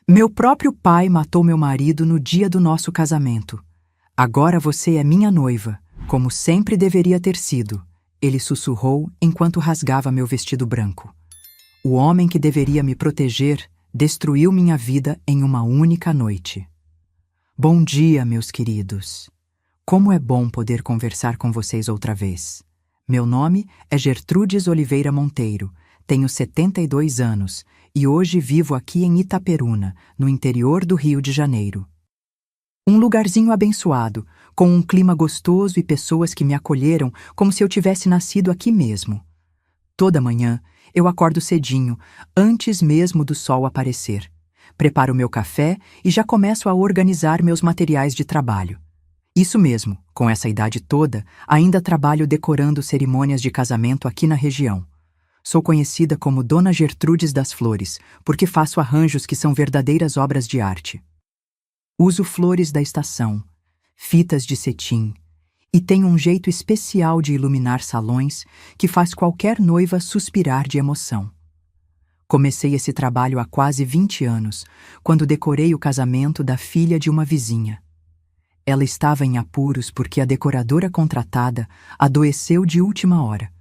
Meu próprio pai matou meu marido no dia do nosso casamento. Agora você é minha noiva, como sempre deveria ter sido, ele sussurrou enquanto rasgava meu vestido branco. O homem que deveria me proteger destruiu minha vida em uma única noite. Bom dia, meus queridos. Como é bom poder conversar com vocês outra vez. Meu nome é Gertrudes Oliveira Monteiro, tenho 72 anos e hoje vivo aqui em Itaperuna, no interior do Rio de Janeiro. Um lugarzinho abençoado, com um clima gostoso e pessoas que me acolheram como se eu tivesse nascido aqui mesmo. Toda manhã, eu acordo cedinho, antes mesmo do sol aparecer. Preparo meu café e já começo a organizar meus materiais de trabalho. Isso mesmo, com essa idade toda, ainda trabalho decorando cerimônias de casamento aqui na região. Sou conhecida como Dona Gertrudes das Flores, porque faço arranjos que são verdadeiras obras de arte. Uso flores da estação, fitas de cetim, e tenho um jeito especial de iluminar salões que faz qualquer noiva suspirar de emoção. Comecei esse trabalho há quase 20 anos, quando decorei o casamento da filha de uma vizinha. Ela estava em apuros porque a decoradora contratada adoeceu de última hora.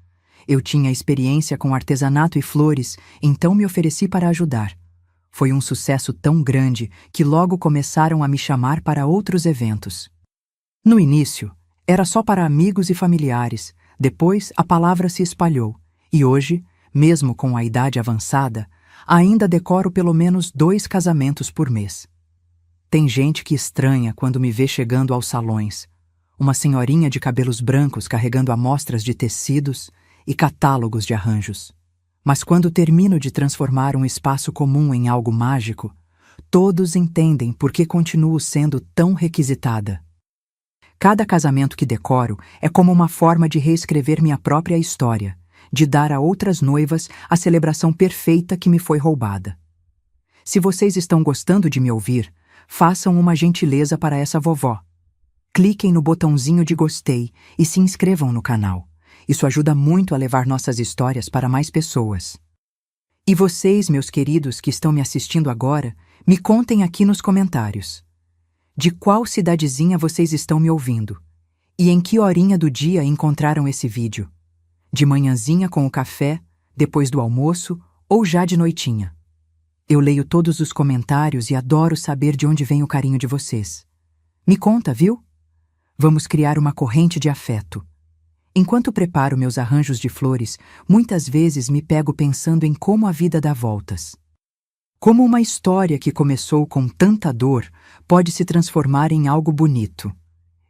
Eu tinha experiência com artesanato e flores, então me ofereci para ajudar. Foi um sucesso tão grande que logo começaram a me chamar para outros eventos. No início, era só para amigos e familiares, depois a palavra se espalhou, e hoje, mesmo com a idade avançada, ainda decoro pelo menos 2 casamentos por mês. Tem gente que estranha quando me vê chegando aos salões. Uma senhorinha de cabelos brancos carregando amostras de tecidos e catálogos de arranjos. Mas quando termino de transformar um espaço comum em algo mágico, todos entendem por que continuo sendo tão requisitada. Cada casamento que decoro é como uma forma de reescrever minha própria história, de dar a outras noivas a celebração perfeita que me foi roubada. Se vocês estão gostando de me ouvir, façam uma gentileza para essa vovó. Cliquem no botãozinho de gostei e se inscrevam no canal. Isso ajuda muito a levar nossas histórias para mais pessoas. E vocês, meus queridos que estão me assistindo agora, me contem aqui nos comentários. De qual cidadezinha vocês estão me ouvindo? E em que horinha do dia encontraram esse vídeo? De manhãzinha com o café, depois do almoço ou já de noitinha? Eu leio todos os comentários e adoro saber de onde vem o carinho de vocês. Me conta, viu? Vamos criar uma corrente de afeto. Enquanto preparo meus arranjos de flores, muitas vezes me pego pensando em como a vida dá voltas. Como uma história que começou com tanta dor pode se transformar em algo bonito.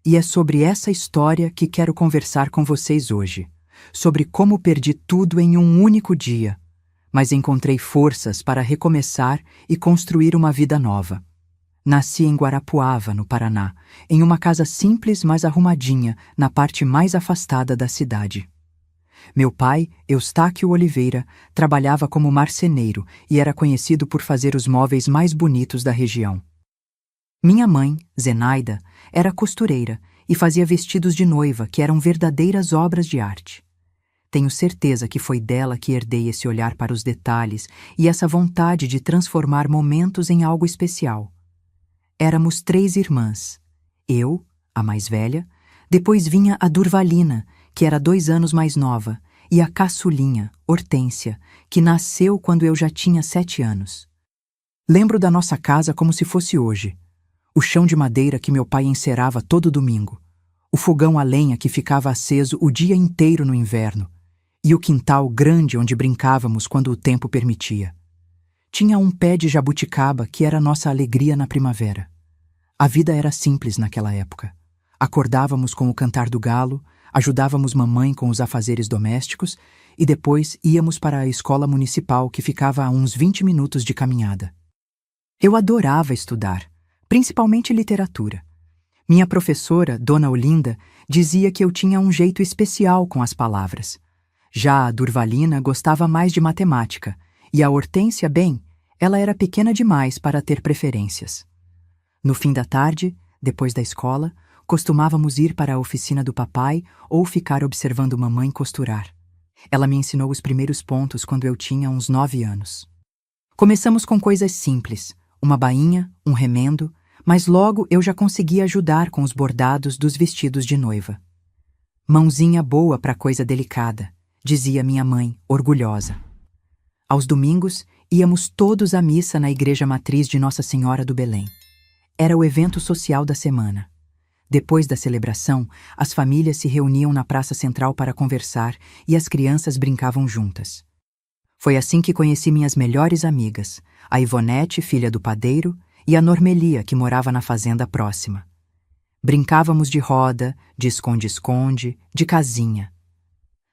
E é sobre essa história que quero conversar com vocês hoje. Sobre como perdi tudo em um único dia, mas encontrei forças para recomeçar e construir uma vida nova. Nasci em Guarapuava, no Paraná, em uma casa simples, mas arrumadinha, na parte mais afastada da cidade. Meu pai, Eustáquio Oliveira, trabalhava como marceneiro e era conhecido por fazer os móveis mais bonitos da região. Minha mãe, Zenaida, era costureira e fazia vestidos de noiva que eram verdadeiras obras de arte. Tenho certeza que foi dela que herdei esse olhar para os detalhes e essa vontade de transformar momentos em algo especial. Éramos 3 irmãs. Eu, a mais velha, depois vinha a Durvalina, que era 2 anos mais nova, e a caçulinha, Hortência, que nasceu quando eu já tinha 7 anos. Lembro da nossa casa como se fosse hoje. O chão de madeira que meu pai encerava todo domingo, o fogão a lenha que ficava aceso o dia inteiro no inverno, e o quintal grande onde brincávamos quando o tempo permitia. Tinha um pé de jabuticaba que era nossa alegria na primavera. A vida era simples naquela época. Acordávamos com o cantar do galo, ajudávamos mamãe com os afazeres domésticos e depois íamos para a escola municipal que ficava a uns 20 minutos de caminhada. Eu adorava estudar, principalmente literatura. Minha professora, Dona Olinda, dizia que eu tinha um jeito especial com as palavras. Já a Durvalina gostava mais de matemática, e a Hortência, bem, ela era pequena demais para ter preferências. No fim da tarde, depois da escola, costumávamos ir para a oficina do papai ou ficar observando mamãe costurar. Ela me ensinou os primeiros pontos quando eu tinha uns 9 anos. Começamos com coisas simples, uma bainha, um remendo, mas logo eu já conseguia ajudar com os bordados dos vestidos de noiva. Mãozinha boa para coisa delicada, dizia minha mãe, orgulhosa. Aos domingos, íamos todos à missa na igreja matriz de Nossa Senhora do Belém. Era o evento social da semana. Depois da celebração, as famílias se reuniam na praça central para conversar e as crianças brincavam juntas. Foi assim que conheci minhas melhores amigas, a Ivonete, filha do padeiro, e a Normelia, que morava na fazenda próxima. Brincávamos de roda, de esconde-esconde, de casinha.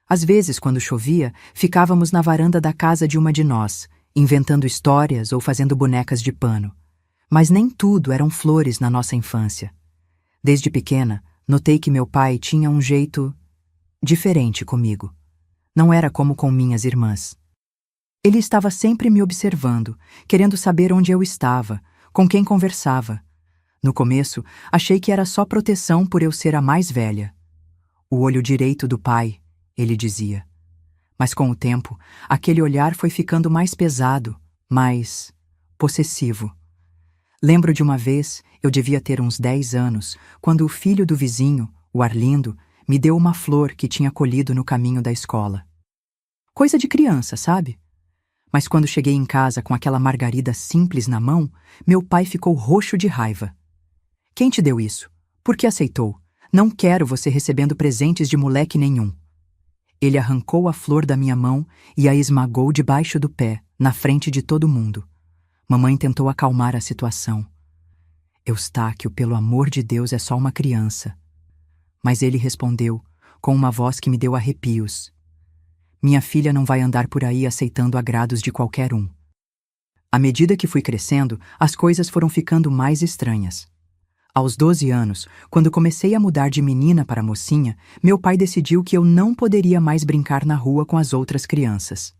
Às vezes, quando chovia, ficávamos na varanda da casa de uma de nós, inventando histórias ou fazendo bonecas de pano. Mas nem tudo eram flores na nossa infância. Desde pequena, notei que meu pai tinha um jeito diferente comigo. Não era como com minhas irmãs. Ele estava sempre me observando, querendo saber onde eu estava, com quem conversava. No começo, achei que era só proteção por eu ser a mais velha. O olho direito do pai, ele dizia. Mas com o tempo, aquele olhar foi ficando mais pesado, mais possessivo. Lembro de uma vez, eu devia ter uns 10 anos, quando o filho do vizinho, o Arlindo, me deu uma flor que tinha colhido no caminho da escola. Coisa de criança, sabe? Mas quando cheguei em casa com aquela margarida simples na mão, meu pai ficou roxo de raiva. Quem te deu isso? Por que aceitou? Não quero você recebendo presentes de moleque nenhum. Ele arrancou a flor da minha mão e a esmagou debaixo do pé, na frente de todo mundo. Mamãe tentou acalmar a situação. Eustáquio, pelo amor de Deus, é só uma criança. Mas ele respondeu, com uma voz que me deu arrepios. Minha filha não vai andar por aí aceitando agrados de qualquer um. À medida que fui crescendo, as coisas foram ficando mais estranhas. Aos 12 anos, quando comecei a mudar de menina para mocinha, meu pai decidiu que eu não poderia mais brincar na rua com as outras crianças.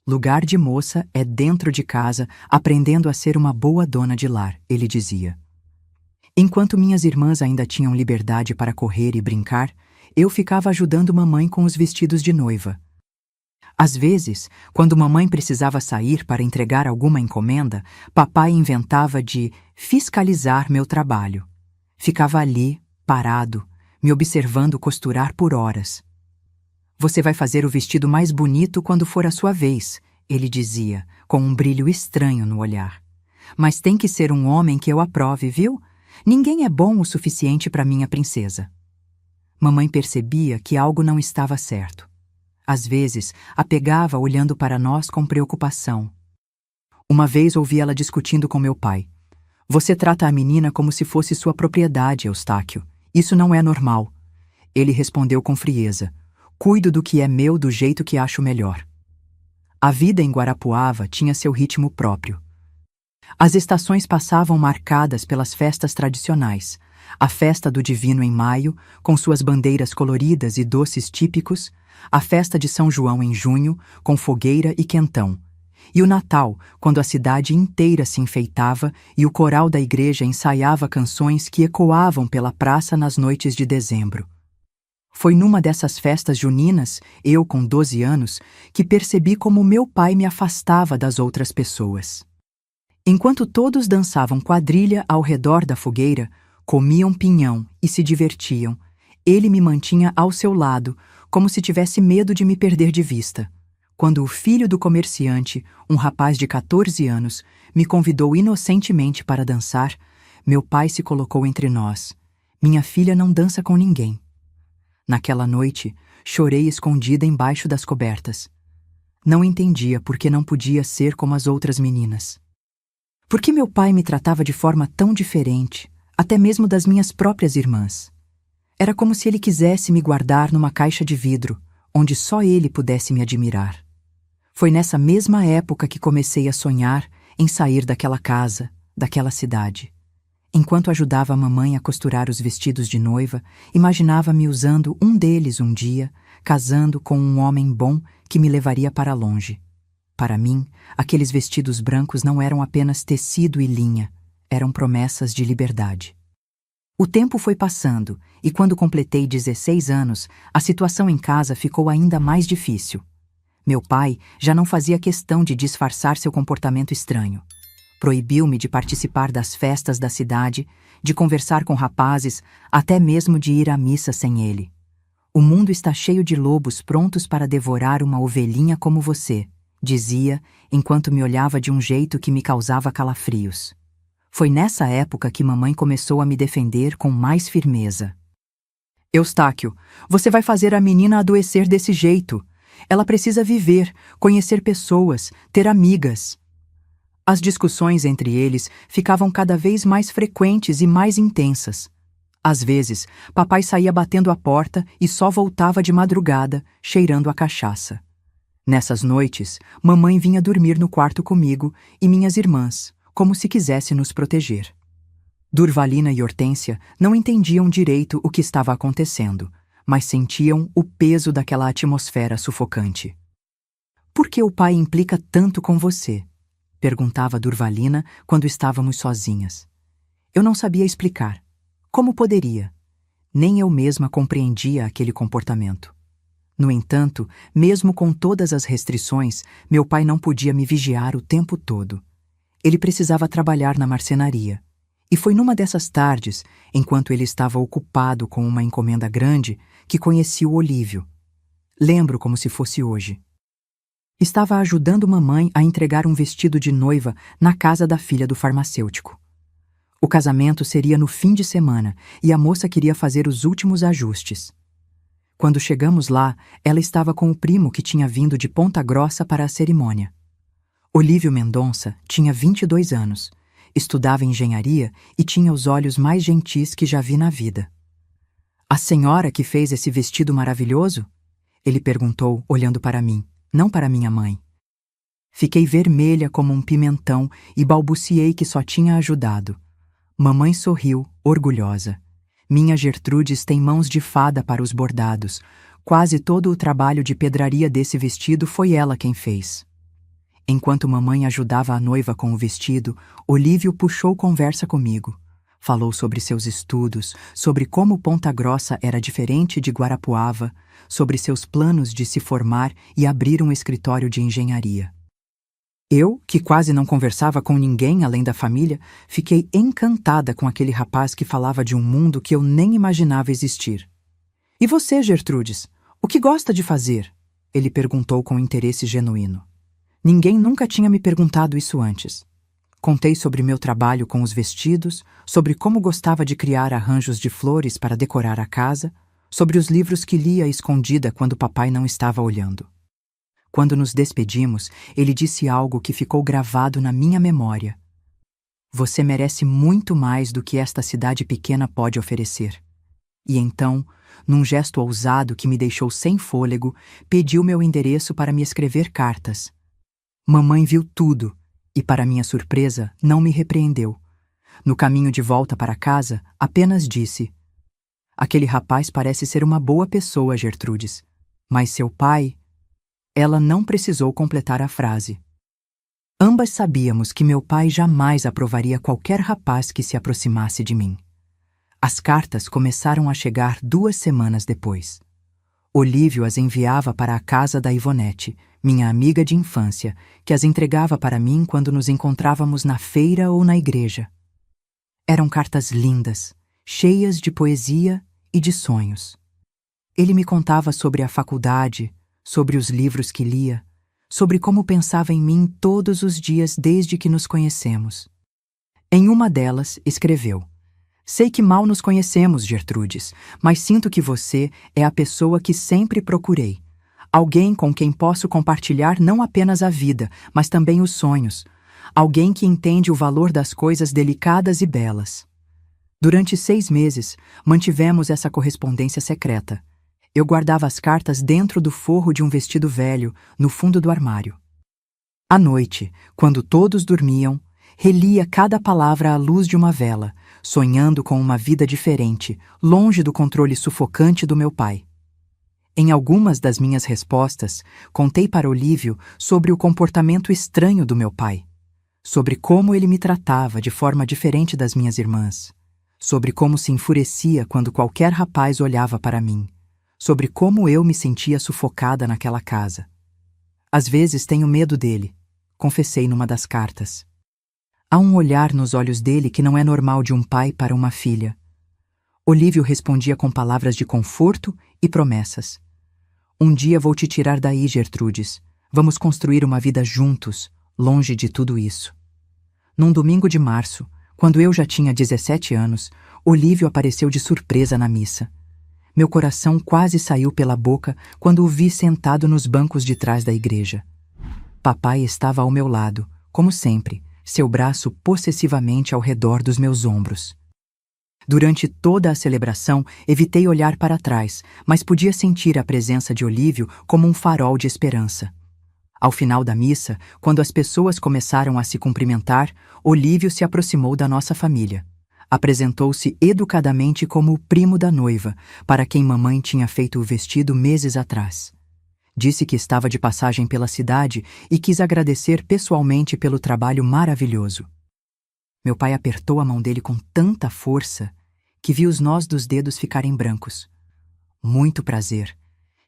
Lugar de moça é dentro de casa, aprendendo a ser uma boa dona de lar, ele dizia. Enquanto minhas irmãs ainda tinham liberdade para correr e brincar, eu ficava ajudando mamãe com os vestidos de noiva. Às vezes, quando mamãe precisava sair para entregar alguma encomenda, papai inventava de fiscalizar meu trabalho. Ficava ali, parado, me observando costurar por horas. Você vai fazer o vestido mais bonito quando for a sua vez, ele dizia, com um brilho estranho no olhar. Mas tem que ser um homem que eu aprove, viu? Ninguém é bom o suficiente para minha princesa. Mamãe percebia que algo não estava certo. Às vezes, a pegava olhando para nós com preocupação. Uma vez ouvi ela discutindo com meu pai. Você trata a menina como se fosse sua propriedade, Eustáquio. Isso não é normal. Ele respondeu com frieza. Cuido do que é meu do jeito que acho melhor. A vida em Guarapuava tinha seu ritmo próprio. As estações passavam marcadas pelas festas tradicionais. A festa do Divino em maio, com suas bandeiras coloridas e doces típicos, a festa de São João em junho, com fogueira e quentão, e o Natal, quando a cidade inteira se enfeitava e o coral da igreja ensaiava canções que ecoavam pela praça nas noites de dezembro. Foi numa dessas festas juninas, eu com 12 anos, que percebi como meu pai me afastava das outras pessoas. Enquanto todos dançavam quadrilha ao redor da fogueira, comiam pinhão e se divertiam, ele me mantinha ao seu lado, como se tivesse medo de me perder de vista. Quando o filho do comerciante, um rapaz de 14 anos, me convidou inocentemente para dançar, meu pai se colocou entre nós. Minha filha não dança com ninguém. Naquela noite, chorei escondida embaixo das cobertas. Não entendia por que não podia ser como as outras meninas. Por que meu pai me tratava de forma tão diferente, até mesmo das minhas próprias irmãs? Era como se ele quisesse me guardar numa caixa de vidro, onde só ele pudesse me admirar. Foi nessa mesma época que comecei a sonhar em sair daquela casa, daquela cidade. Enquanto ajudava a mamãe a costurar os vestidos de noiva, imaginava-me usando um deles um dia, casando com um homem bom que me levaria para longe. Para mim, aqueles vestidos brancos não eram apenas tecido e linha, eram promessas de liberdade. O tempo foi passando, e quando completei 16 anos, a situação em casa ficou ainda mais difícil. Meu pai já não fazia questão de disfarçar seu comportamento estranho. Proibiu-me de participar das festas da cidade, de conversar com rapazes, até mesmo de ir à missa sem ele. O mundo está cheio de lobos prontos para devorar uma ovelhinha como você, dizia, enquanto me olhava de um jeito que me causava calafrios. Foi nessa época que mamãe começou a me defender com mais firmeza. Eustáquio, você vai fazer a menina adoecer desse jeito. Ela precisa viver, conhecer pessoas, ter amigas. As discussões entre eles ficavam cada vez mais frequentes e mais intensas. Às vezes, papai saía batendo a porta e só voltava de madrugada, cheirando a cachaça. Nessas noites, mamãe vinha dormir no quarto comigo e minhas irmãs, como se quisesse nos proteger. Durvalina e Hortência não entendiam direito o que estava acontecendo, mas sentiam o peso daquela atmosfera sufocante. Por que o pai implica tanto com você? Perguntava Durvalina quando estávamos sozinhas. Eu não sabia explicar. Como poderia? Nem eu mesma compreendia aquele comportamento. No entanto, mesmo com todas as restrições, meu pai não podia me vigiar o tempo todo. Ele precisava trabalhar na marcenaria. E foi numa dessas tardes, enquanto ele estava ocupado com uma encomenda grande, que conheci o Olívio. Lembro como se fosse hoje. Estava ajudando mamãe a entregar um vestido de noiva na casa da filha do farmacêutico. O casamento seria no fim de semana e a moça queria fazer os últimos ajustes. Quando chegamos lá, ela estava com o primo que tinha vindo de Ponta Grossa para a cerimônia. Olívio Mendonça tinha 22 anos, estudava engenharia e tinha os olhos mais gentis que já vi na vida. A senhora que fez esse vestido maravilhoso? Ele perguntou, olhando para mim, não para minha mãe. Fiquei vermelha como um pimentão e balbuciei que só tinha ajudado. Mamãe sorriu, orgulhosa. Minha Gertrudes tem mãos de fada para os bordados. Quase todo o trabalho de pedraria desse vestido foi ela quem fez. Enquanto mamãe ajudava a noiva com o vestido, Olívio puxou conversa comigo. Falou sobre seus estudos, sobre como Ponta Grossa era diferente de Guarapuava, sobre seus planos de se formar e abrir um escritório de engenharia. Eu, que quase não conversava com ninguém além da família, fiquei encantada com aquele rapaz que falava de um mundo que eu nem imaginava existir. E você, Gertrudes, o que gosta de fazer? Ele perguntou com interesse genuíno. Ninguém nunca tinha me perguntado isso antes. Contei sobre meu trabalho com os vestidos, sobre como gostava de criar arranjos de flores para decorar a casa, sobre os livros que lia escondida quando papai não estava olhando. Quando nos despedimos, ele disse algo que ficou gravado na minha memória. Você merece muito mais do que esta cidade pequena pode oferecer. E então, num gesto ousado que me deixou sem fôlego, pediu meu endereço para me escrever cartas. Mamãe viu tudo e, para minha surpresa, não me repreendeu. No caminho de volta para casa, apenas disse: aquele rapaz parece ser uma boa pessoa, Gertrudes, mas seu pai... Ela não precisou completar a frase. Ambas sabíamos que meu pai jamais aprovaria qualquer rapaz que se aproximasse de mim. As cartas começaram a chegar 2 semanas depois. Olívio as enviava para a casa da Ivonete, minha amiga de infância, que as entregava para mim quando nos encontrávamos na feira ou na igreja. Eram cartas lindas, cheias de poesia e de sonhos. Ele me contava sobre a faculdade, sobre os livros que lia, sobre como pensava em mim todos os dias desde que nos conhecemos. Em uma delas, escreveu: sei que mal nos conhecemos, Gertrudes, mas sinto que você é a pessoa que sempre procurei. Alguém com quem posso compartilhar não apenas a vida, mas também os sonhos. Alguém que entende o valor das coisas delicadas e belas. Durante 6 meses, mantivemos essa correspondência secreta. Eu guardava as cartas dentro do forro de um vestido velho, no fundo do armário. À noite, quando todos dormiam, relia cada palavra à luz de uma vela, sonhando com uma vida diferente, longe do controle sufocante do meu pai. Em algumas das minhas respostas, contei para Olívio sobre o comportamento estranho do meu pai, sobre como ele me tratava de forma diferente das minhas irmãs, sobre como se enfurecia quando qualquer rapaz olhava para mim, sobre como eu me sentia sufocada naquela casa. Às vezes tenho medo dele, confessei numa das cartas. Há um olhar nos olhos dele que não é normal de um pai para uma filha. Olívio respondia com palavras de conforto e promessas. Um dia vou te tirar daí, Gertrudes. Vamos construir uma vida juntos, longe de tudo isso. Num domingo de março, quando eu já tinha 17 anos, Olívio apareceu de surpresa na missa. Meu coração quase saiu pela boca quando o vi sentado nos bancos de trás da igreja. Papai estava ao meu lado, como sempre, seu braço possessivamente ao redor dos meus ombros. Durante toda a celebração, evitei olhar para trás, mas podia sentir a presença de Olívio como um farol de esperança. Ao final da missa, quando as pessoas começaram a se cumprimentar, Olívio se aproximou da nossa família. Apresentou-se educadamente como o primo da noiva, para quem mamãe tinha feito o vestido meses atrás. Disse que estava de passagem pela cidade e quis agradecer pessoalmente pelo trabalho maravilhoso. Meu pai apertou a mão dele com tanta força que vi os nós dos dedos ficarem brancos. Muito prazer,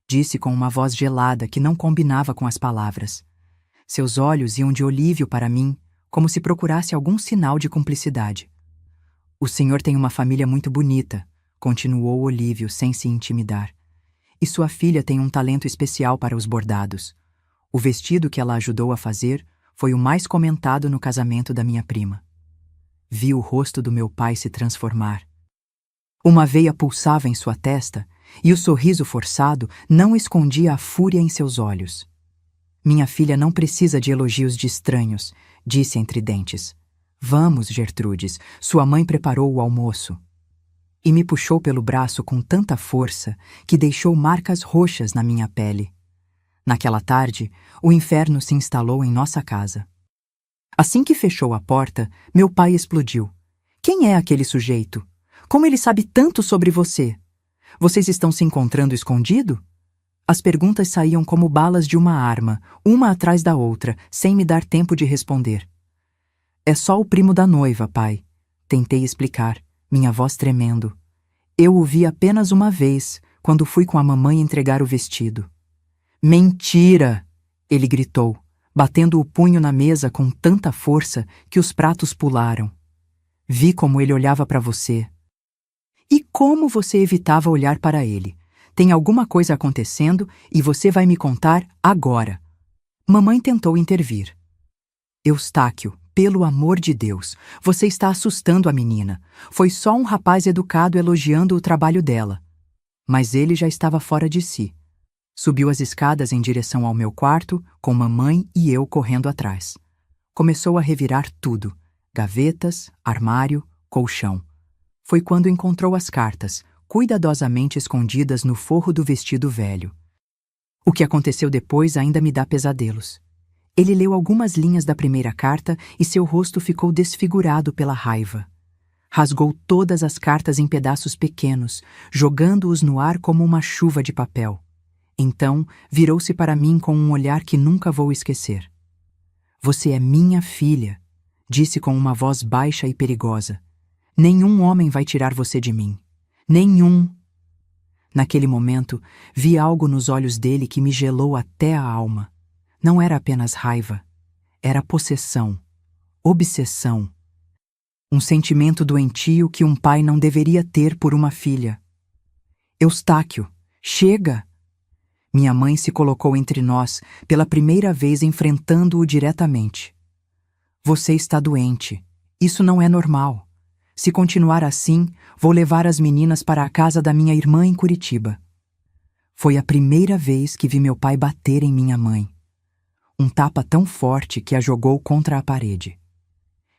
disse com uma voz gelada que não combinava com as palavras. Seus olhos iam de Olívio para mim, como se procurasse algum sinal de cumplicidade. O senhor tem uma família muito bonita, continuou Olívio sem se intimidar. E sua filha tem um talento especial para os bordados. O vestido que ela ajudou a fazer foi o mais comentado no casamento da minha prima. Vi o rosto do meu pai se transformar. Uma veia pulsava em sua testa e o sorriso forçado não escondia a fúria em seus olhos. Minha filha não precisa de elogios de estranhos, disse entre dentes. Vamos, Gertrudes, sua mãe preparou o almoço. E me puxou pelo braço com tanta força que deixou marcas roxas na minha pele. Naquela tarde, o inferno se instalou em nossa casa. Assim que fechou a porta, meu pai explodiu. Quem é aquele sujeito? Como ele sabe tanto sobre você? Vocês estão se encontrando escondido? As perguntas saíam como balas de uma arma, uma atrás da outra, sem me dar tempo de responder. É só o primo da noiva, pai. Tentei explicar, minha voz tremendo. Eu o vi apenas uma vez, quando fui com a mamãe entregar o vestido. Mentira! Ele gritou, batendo o punho na mesa com tanta força que os pratos pularam. Vi como ele olhava para você. E como você evitava olhar para ele? Tem alguma coisa acontecendo e você vai me contar agora. Mamãe tentou intervir. Eustáquio, pelo amor de Deus, você está assustando a menina. Foi só um rapaz educado elogiando o trabalho dela. Mas ele já estava fora de si. Subiu as escadas em direção ao meu quarto, com mamãe e eu correndo atrás. Começou a revirar tudo: gavetas, armário, colchão. Foi quando encontrou as cartas, cuidadosamente escondidas no forro do vestido velho. O que aconteceu depois ainda me dá pesadelos. Ele leu algumas linhas da primeira carta e seu rosto ficou desfigurado pela raiva. Rasgou todas as cartas em pedaços pequenos, jogando-os no ar como uma chuva de papel. Então, virou-se para mim com um olhar que nunca vou esquecer. Você é minha filha, disse com uma voz baixa e perigosa. Nenhum homem vai tirar você de mim. Nenhum. Naquele momento, vi algo nos olhos dele que me gelou até a alma. Não era apenas raiva. Era possessão. Obsessão. Um sentimento doentio que um pai não deveria ter por uma filha. Eustáquio, chega! Minha mãe se colocou entre nós, pela primeira vez enfrentando-o diretamente. Você está doente. Isso não é normal. Se continuar assim, vou levar as meninas para a casa da minha irmã em Curitiba. Foi a primeira vez que vi meu pai bater em minha mãe. Um tapa tão forte que a jogou contra a parede.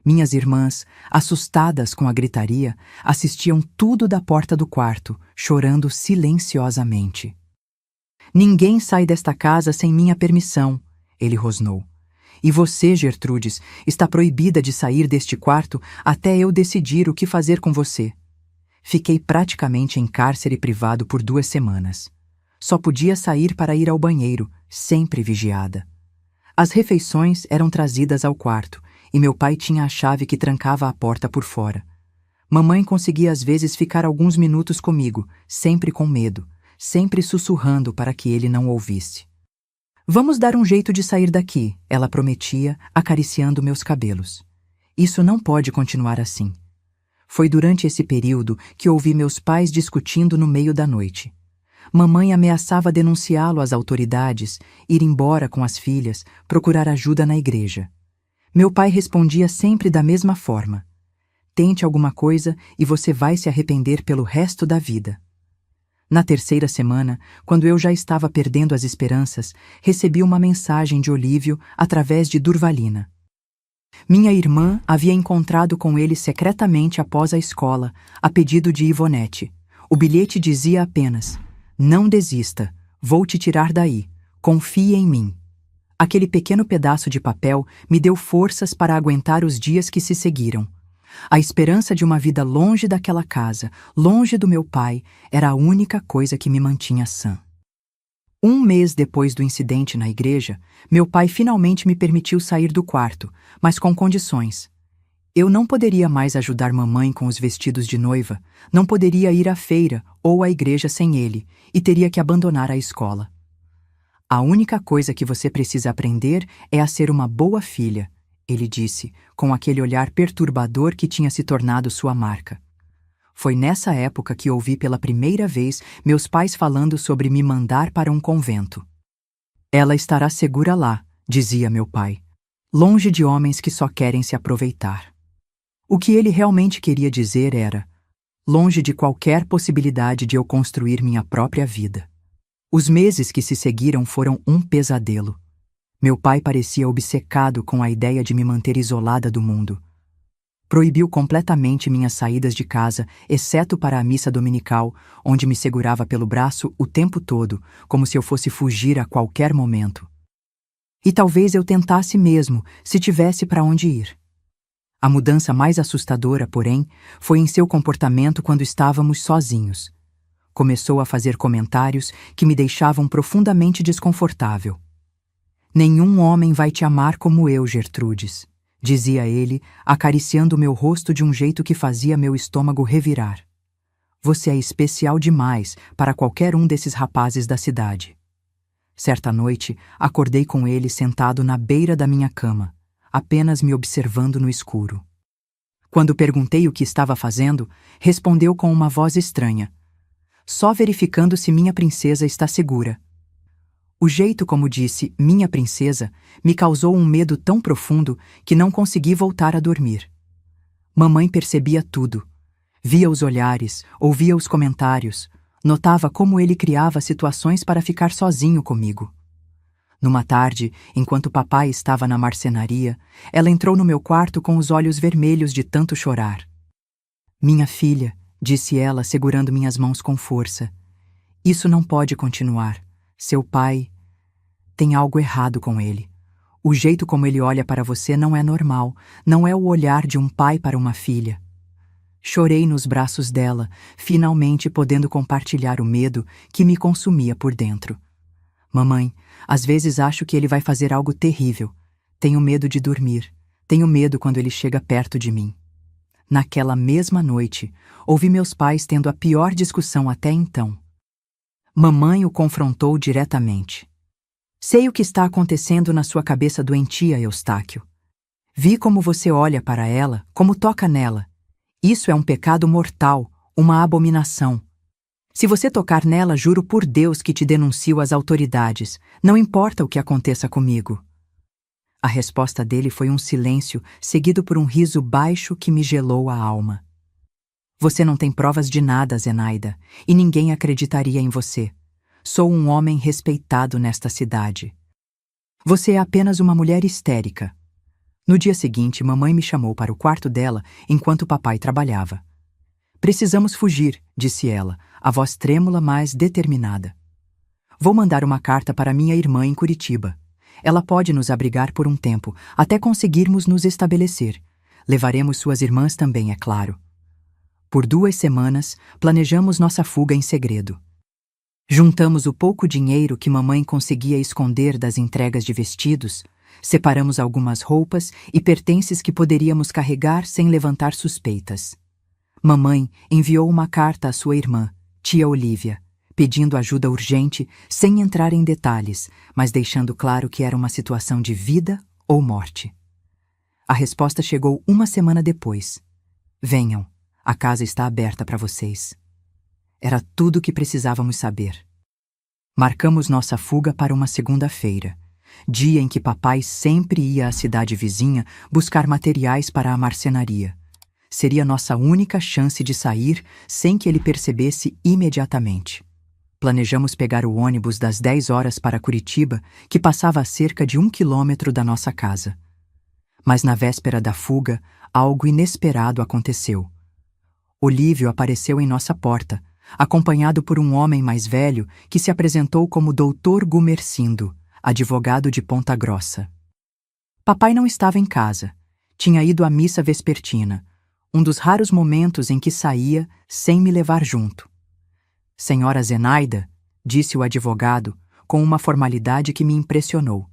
Minhas irmãs, assustadas com a gritaria, assistiam tudo da porta do quarto, chorando silenciosamente. Ninguém sai desta casa sem minha permissão, ele rosnou. E você, Gertrudes, está proibida de sair deste quarto até eu decidir o que fazer com você. Fiquei praticamente em cárcere privado por 2 semanas. Só podia sair para ir ao banheiro, sempre vigiada. As refeições eram trazidas ao quarto e meu pai tinha a chave que trancava a porta por fora. Mamãe conseguia às vezes ficar alguns minutos comigo, sempre com medo, sempre sussurrando para que ele não ouvisse. Vamos dar um jeito de sair daqui, ela prometia, acariciando meus cabelos. Isso não pode continuar assim. Foi durante esse período que ouvi meus pais discutindo no meio da noite. Mamãe ameaçava denunciá-lo às autoridades, ir embora com as filhas, procurar ajuda na igreja. Meu pai respondia sempre da mesma forma: tente alguma coisa e você vai se arrepender pelo resto da vida. Na terceira semana, quando eu já estava perdendo as esperanças, recebi uma mensagem de Olívio através de Durvalina. Minha irmã havia encontrado com ele secretamente após a escola, a pedido de Ivonete. O bilhete dizia apenas: não desista, vou te tirar daí, confie em mim. Aquele pequeno pedaço de papel me deu forças para aguentar os dias que se seguiram. A esperança de uma vida longe daquela casa, longe do meu pai, era a única coisa que me mantinha sã. Um mês depois do incidente na igreja, meu pai finalmente me permitiu sair do quarto, mas com condições. Eu não poderia mais ajudar mamãe com os vestidos de noiva, não poderia ir à feira ou à igreja sem ele, e teria que abandonar a escola. A única coisa que você precisa aprender é a ser uma boa filha, ele disse, com aquele olhar perturbador que tinha se tornado sua marca. Foi nessa época que ouvi pela primeira vez meus pais falando sobre me mandar para um convento. Ela estará segura lá, dizia meu pai, longe de homens que só querem se aproveitar. O que ele realmente queria dizer era: longe de qualquer possibilidade de eu construir minha própria vida. Os meses que se seguiram foram um pesadelo. Meu pai parecia obcecado com a ideia de me manter isolada do mundo. Proibiu completamente minhas saídas de casa, exceto para a missa dominical, onde me segurava pelo braço o tempo todo, como se eu fosse fugir a qualquer momento. E talvez eu tentasse mesmo, se tivesse para onde ir. A mudança mais assustadora, porém, foi em seu comportamento quando estávamos sozinhos. Começou a fazer comentários que me deixavam profundamente desconfortável. Nenhum homem vai te amar como eu, Gertrudes, dizia ele, acariciando meu rosto de um jeito que fazia meu estômago revirar. Você é especial demais para qualquer um desses rapazes da cidade. Certa noite, acordei com ele sentado na beira da minha cama, apenas me observando no escuro. Quando perguntei o que estava fazendo, respondeu com uma voz estranha: só verificando se minha princesa está segura. O jeito como disse minha princesa me causou um medo tão profundo que não consegui voltar a dormir. Mamãe percebia tudo. Via os olhares, ouvia os comentários, notava como ele criava situações para ficar sozinho comigo. Numa tarde, enquanto papai estava na marcenaria, ela entrou no meu quarto com os olhos vermelhos de tanto chorar. Minha filha, disse ela, segurando minhas mãos com força, isso não pode continuar. Seu pai tem algo errado com ele. O jeito como ele olha para você não é normal, não é o olhar de um pai para uma filha. Chorei nos braços dela, finalmente podendo compartilhar o medo que me consumia por dentro. Mamãe, às vezes acho que ele vai fazer algo terrível. Tenho medo de dormir. Tenho medo quando ele chega perto de mim. Naquela mesma noite, ouvi meus pais tendo a pior discussão até então. Mamãe o confrontou diretamente. Sei o que está acontecendo na sua cabeça doentia, Eustáquio. Vi como você olha para ela, como toca nela. Isso é um pecado mortal, uma abominação. Se você tocar nela, juro por Deus que te denuncio às autoridades, não importa o que aconteça comigo. A resposta dele foi um silêncio, seguido por um riso baixo que me gelou a alma. Você não tem provas de nada, Zenaida, e ninguém acreditaria em você. Sou um homem respeitado nesta cidade. Você é apenas uma mulher histérica. No dia seguinte, mamãe me chamou para o quarto dela enquanto papai trabalhava. Precisamos fugir, disse ela, a voz trêmula, mas determinada. Vou mandar uma carta para minha irmã em Curitiba. Ela pode nos abrigar por um tempo, até conseguirmos nos estabelecer. Levaremos suas irmãs também, é claro. Por 2 semanas, planejamos nossa fuga em segredo. Juntamos o pouco dinheiro que mamãe conseguia esconder das entregas de vestidos, separamos algumas roupas e pertences que poderíamos carregar sem levantar suspeitas. Mamãe enviou uma carta à sua irmã, tia Olívia, pedindo ajuda urgente, sem entrar em detalhes, mas deixando claro que era uma situação de vida ou morte. A resposta chegou uma semana depois. Venham, a casa está aberta para vocês. Era tudo o que precisávamos saber. Marcamos nossa fuga para uma segunda-feira, dia em que papai sempre ia à cidade vizinha buscar materiais para a marcenaria. Seria nossa única chance de sair sem que ele percebesse imediatamente. Planejamos pegar o ônibus das 10 horas para Curitiba, que passava a cerca de 1 quilômetro da nossa casa. Mas na véspera da fuga, algo inesperado aconteceu. Olívio apareceu em nossa porta, acompanhado por um homem mais velho que se apresentou como Dr. Gumercindo, advogado de Ponta Grossa. Papai não estava em casa. Tinha ido à missa vespertina, um dos raros momentos em que saía sem me levar junto. Senhora Zenaida, disse o advogado, com uma formalidade que me impressionou.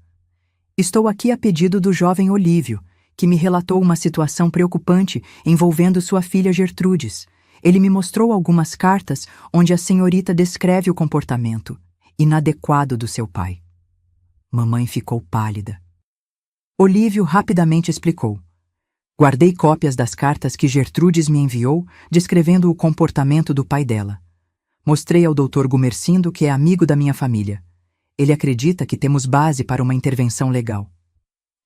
Estou aqui a pedido do jovem Olívio, que me relatou uma situação preocupante envolvendo sua filha Gertrudes. Ele me mostrou algumas cartas onde a senhorita descreve o comportamento inadequado do seu pai. Mamãe ficou pálida. Olívio rapidamente explicou. Guardei cópias das cartas que Gertrudes me enviou, descrevendo o comportamento do pai dela. Mostrei ao Dr. Gumercindo que é amigo da minha família. Ele acredita que temos base para uma intervenção legal.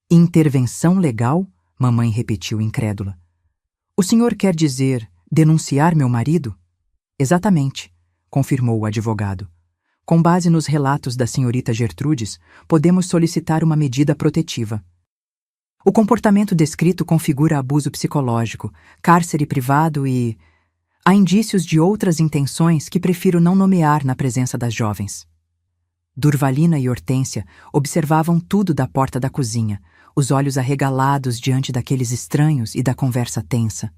Intervenção legal? Mamãe repetiu incrédula. O senhor quer dizer denunciar meu marido? Exatamente, confirmou o advogado. Com base nos relatos da senhorita Gertrudes, podemos solicitar uma medida protetiva. O comportamento descrito configura abuso psicológico, cárcere privado e... há indícios de outras intenções que prefiro não nomear na presença das jovens. Durvalina e Hortência observavam tudo da porta da cozinha, os olhos arregalados diante daqueles estranhos e da conversa tensa.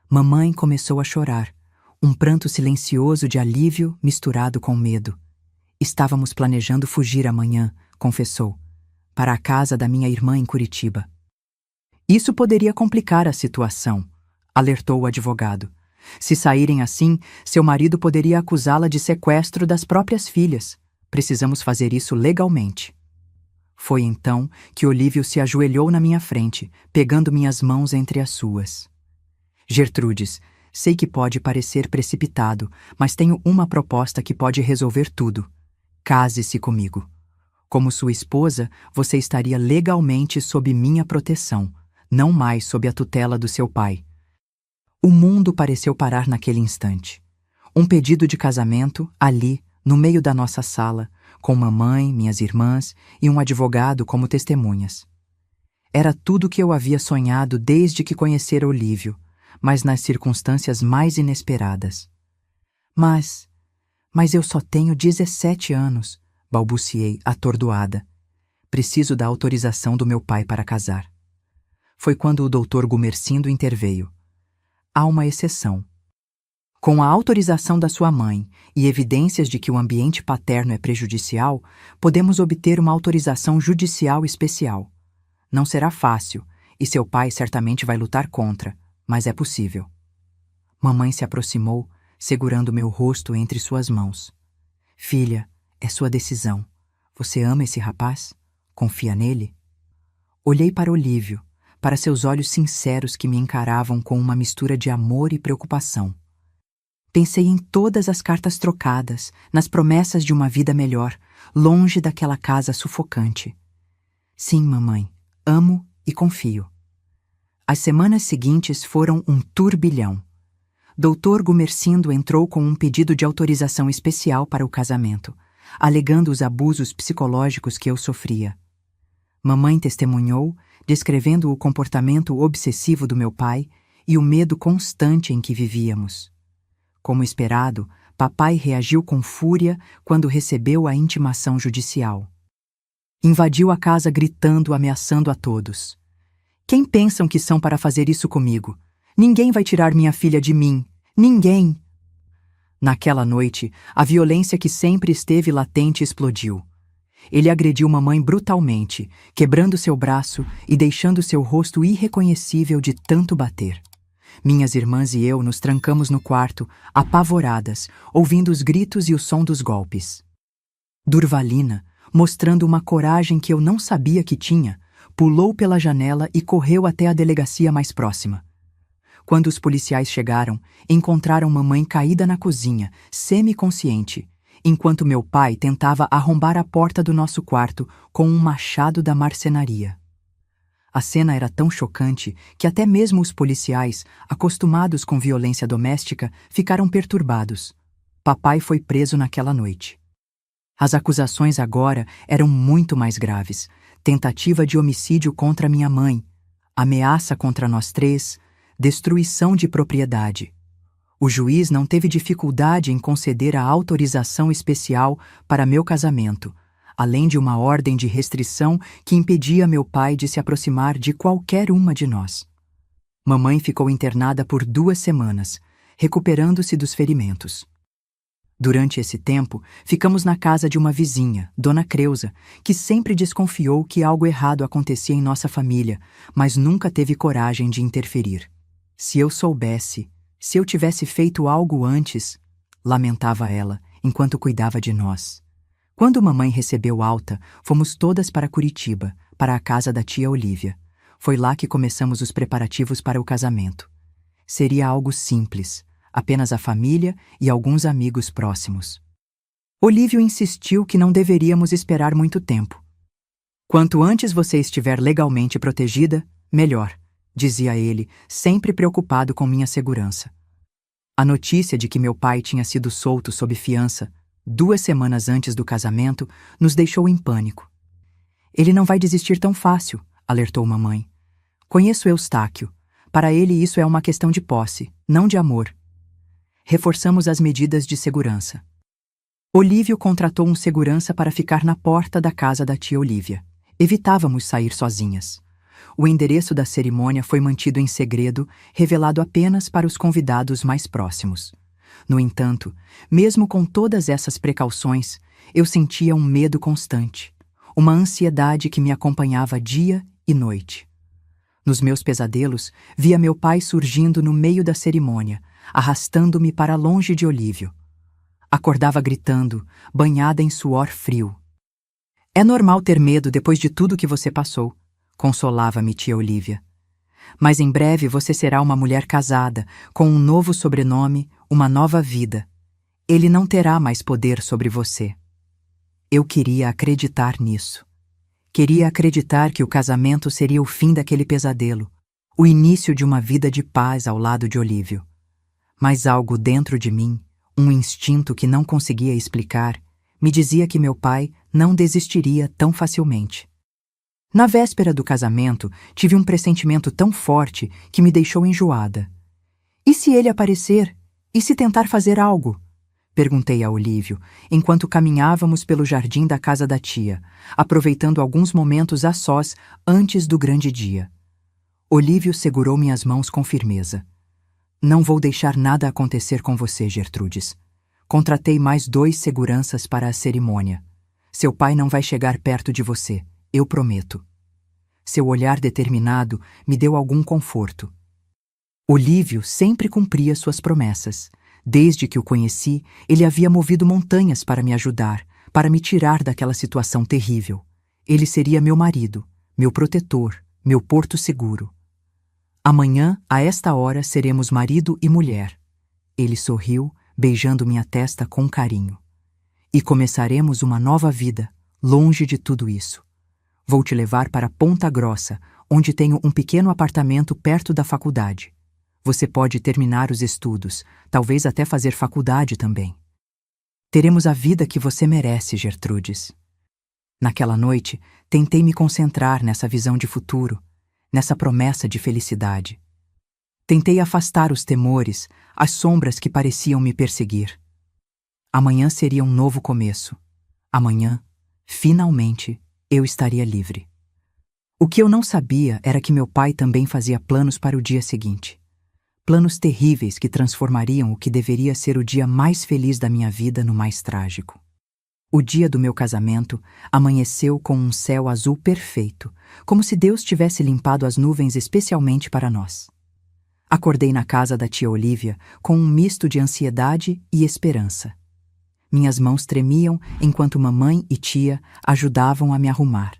Mamãe começou a chorar, um pranto silencioso de alívio misturado com medo. Estávamos planejando fugir amanhã, confessou, para a casa da minha irmã em Curitiba. Isso poderia complicar a situação, alertou o advogado. Se saírem assim, seu marido poderia acusá-la de sequestro das próprias filhas. Precisamos fazer isso legalmente. Foi então que Olívio se ajoelhou na minha frente, pegando minhas mãos entre as suas. Gertrudes, sei que pode parecer precipitado, mas tenho uma proposta que pode resolver tudo. Case-se comigo. Como sua esposa, você estaria legalmente sob minha proteção, não mais sob a tutela do seu pai. O mundo pareceu parar naquele instante. Um pedido de casamento, ali, no meio da nossa sala, com mamãe, minhas irmãs e um advogado como testemunhas. Era tudo o que eu havia sonhado desde que conhecera Olívio, mas nas circunstâncias mais inesperadas. Mas eu só tenho 17 anos, balbuciei, atordoada. Preciso da autorização do meu pai para casar. Foi quando o Dr. Gumercindo interveio. Há uma exceção. Com a autorização da sua mãe e evidências de que o ambiente paterno é prejudicial, podemos obter uma autorização judicial especial. Não será fácil, e seu pai certamente vai lutar contra, mas é possível. Mamãe se aproximou, segurando meu rosto entre suas mãos. Filha, é sua decisão. Você ama esse rapaz? Confia nele? Olhei para Olívio, para seus olhos sinceros que me encaravam com uma mistura de amor e preocupação. Pensei em todas as cartas trocadas, nas promessas de uma vida melhor, longe daquela casa sufocante. Sim, mamãe, amo e confio. As semanas seguintes foram um turbilhão. Dr. Gumercindo entrou com um pedido de autorização especial para o casamento, alegando os abusos psicológicos que eu sofria. Mamãe testemunhou, descrevendo o comportamento obsessivo do meu pai e o medo constante em que vivíamos. Como esperado, papai reagiu com fúria quando recebeu a intimação judicial. Invadiu a casa gritando, ameaçando a todos. Quem pensam que são para fazer isso comigo? Ninguém vai tirar minha filha de mim. Ninguém! Naquela noite, a violência que sempre esteve latente explodiu. Ele agrediu mamãe brutalmente, quebrando seu braço e deixando seu rosto irreconhecível de tanto bater. Minhas irmãs e eu nos trancamos no quarto, apavoradas, ouvindo os gritos e o som dos golpes. Durvalina, mostrando uma coragem que eu não sabia que tinha, pulou pela janela e correu até a delegacia mais próxima. Quando os policiais chegaram, encontraram mamãe caída na cozinha, semi-consciente, enquanto meu pai tentava arrombar a porta do nosso quarto com um machado da marcenaria. A cena era tão chocante que até mesmo os policiais, acostumados com violência doméstica, ficaram perturbados. Papai foi preso naquela noite. As acusações agora eram muito mais graves. Tentativa de homicídio contra minha mãe, ameaça contra nós três, destruição de propriedade. O juiz não teve dificuldade em conceder a autorização especial para meu casamento, além de uma ordem de restrição que impedia meu pai de se aproximar de qualquer uma de nós. Mamãe ficou internada por 2 semanas, recuperando-se dos ferimentos. Durante esse tempo, ficamos na casa de uma vizinha, Dona Creusa, que sempre desconfiou que algo errado acontecia em nossa família, mas nunca teve coragem de interferir. Se eu soubesse, se eu tivesse feito algo antes, lamentava ela, enquanto cuidava de nós. Quando mamãe recebeu alta, fomos todas para Curitiba, para a casa da tia Olívia. Foi lá que começamos os preparativos para o casamento. Seria algo simples, apenas a família e alguns amigos próximos. Olívio insistiu que não deveríamos esperar muito tempo. Quanto antes você estiver legalmente protegida, melhor, dizia ele, sempre preocupado com minha segurança. A notícia de que meu pai tinha sido solto sob fiança 2 semanas antes do casamento nos deixou em pânico. Ele não vai desistir tão fácil, alertou mamãe. Conheço Eustáquio. Para ele isso é uma questão de posse, não de amor. Reforçamos as medidas de segurança. Olívio contratou um segurança para ficar na porta da casa da tia Olívia. Evitávamos sair sozinhas. O endereço da cerimônia foi mantido em segredo, revelado apenas para os convidados mais próximos. No entanto, mesmo com todas essas precauções, eu sentia um medo constante, uma ansiedade que me acompanhava dia e noite. Nos meus pesadelos, via meu pai surgindo no meio da cerimônia, arrastando-me para longe de Olívio. Acordava gritando, banhada em suor frio. É normal ter medo depois de tudo que você passou, consolava-me tia Olívia. Mas em breve você será uma mulher casada, com um novo sobrenome, uma nova vida. Ele não terá mais poder sobre você. Eu queria acreditar nisso. Queria acreditar que o casamento seria o fim daquele pesadelo, o início de uma vida de paz ao lado de Olívio. Mas algo dentro de mim, um instinto que não conseguia explicar, me dizia que meu pai não desistiria tão facilmente. Na véspera do casamento, tive um pressentimento tão forte que me deixou enjoada. E se ele aparecer? E se tentar fazer algo? Perguntei a Olívio, enquanto caminhávamos pelo jardim da casa da tia, aproveitando alguns momentos a sós antes do grande dia. Olívio segurou minhas mãos com firmeza. Não vou deixar nada acontecer com você, Gertrudes. Contratei mais 2 seguranças para a cerimônia. Seu pai não vai chegar perto de você, eu prometo. Seu olhar determinado me deu algum conforto. Olívio sempre cumpria suas promessas. Desde que o conheci, ele havia movido montanhas para me ajudar, para me tirar daquela situação terrível. Ele seria meu marido, meu protetor, meu porto seguro. Amanhã, a esta hora, seremos marido e mulher. Ele sorriu, beijando minha testa com carinho. E começaremos uma nova vida, longe de tudo isso. Vou te levar para Ponta Grossa, onde tenho um pequeno apartamento perto da faculdade. Você pode terminar os estudos, talvez até fazer faculdade também. Teremos a vida que você merece, Gertrudes. Naquela noite, tentei me concentrar nessa visão de futuro, nessa promessa de felicidade. Tentei afastar os temores, as sombras que pareciam me perseguir. Amanhã seria um novo começo. Amanhã, finalmente, eu estaria livre. O que eu não sabia era que meu pai também fazia planos para o dia seguinte. Planos terríveis que transformariam o que deveria ser o dia mais feliz da minha vida no mais trágico. O dia do meu casamento amanheceu com um céu azul perfeito, como se Deus tivesse limpado as nuvens especialmente para nós. Acordei na casa da tia Olívia com um misto de ansiedade e esperança. Minhas mãos tremiam enquanto mamãe e tia ajudavam a me arrumar.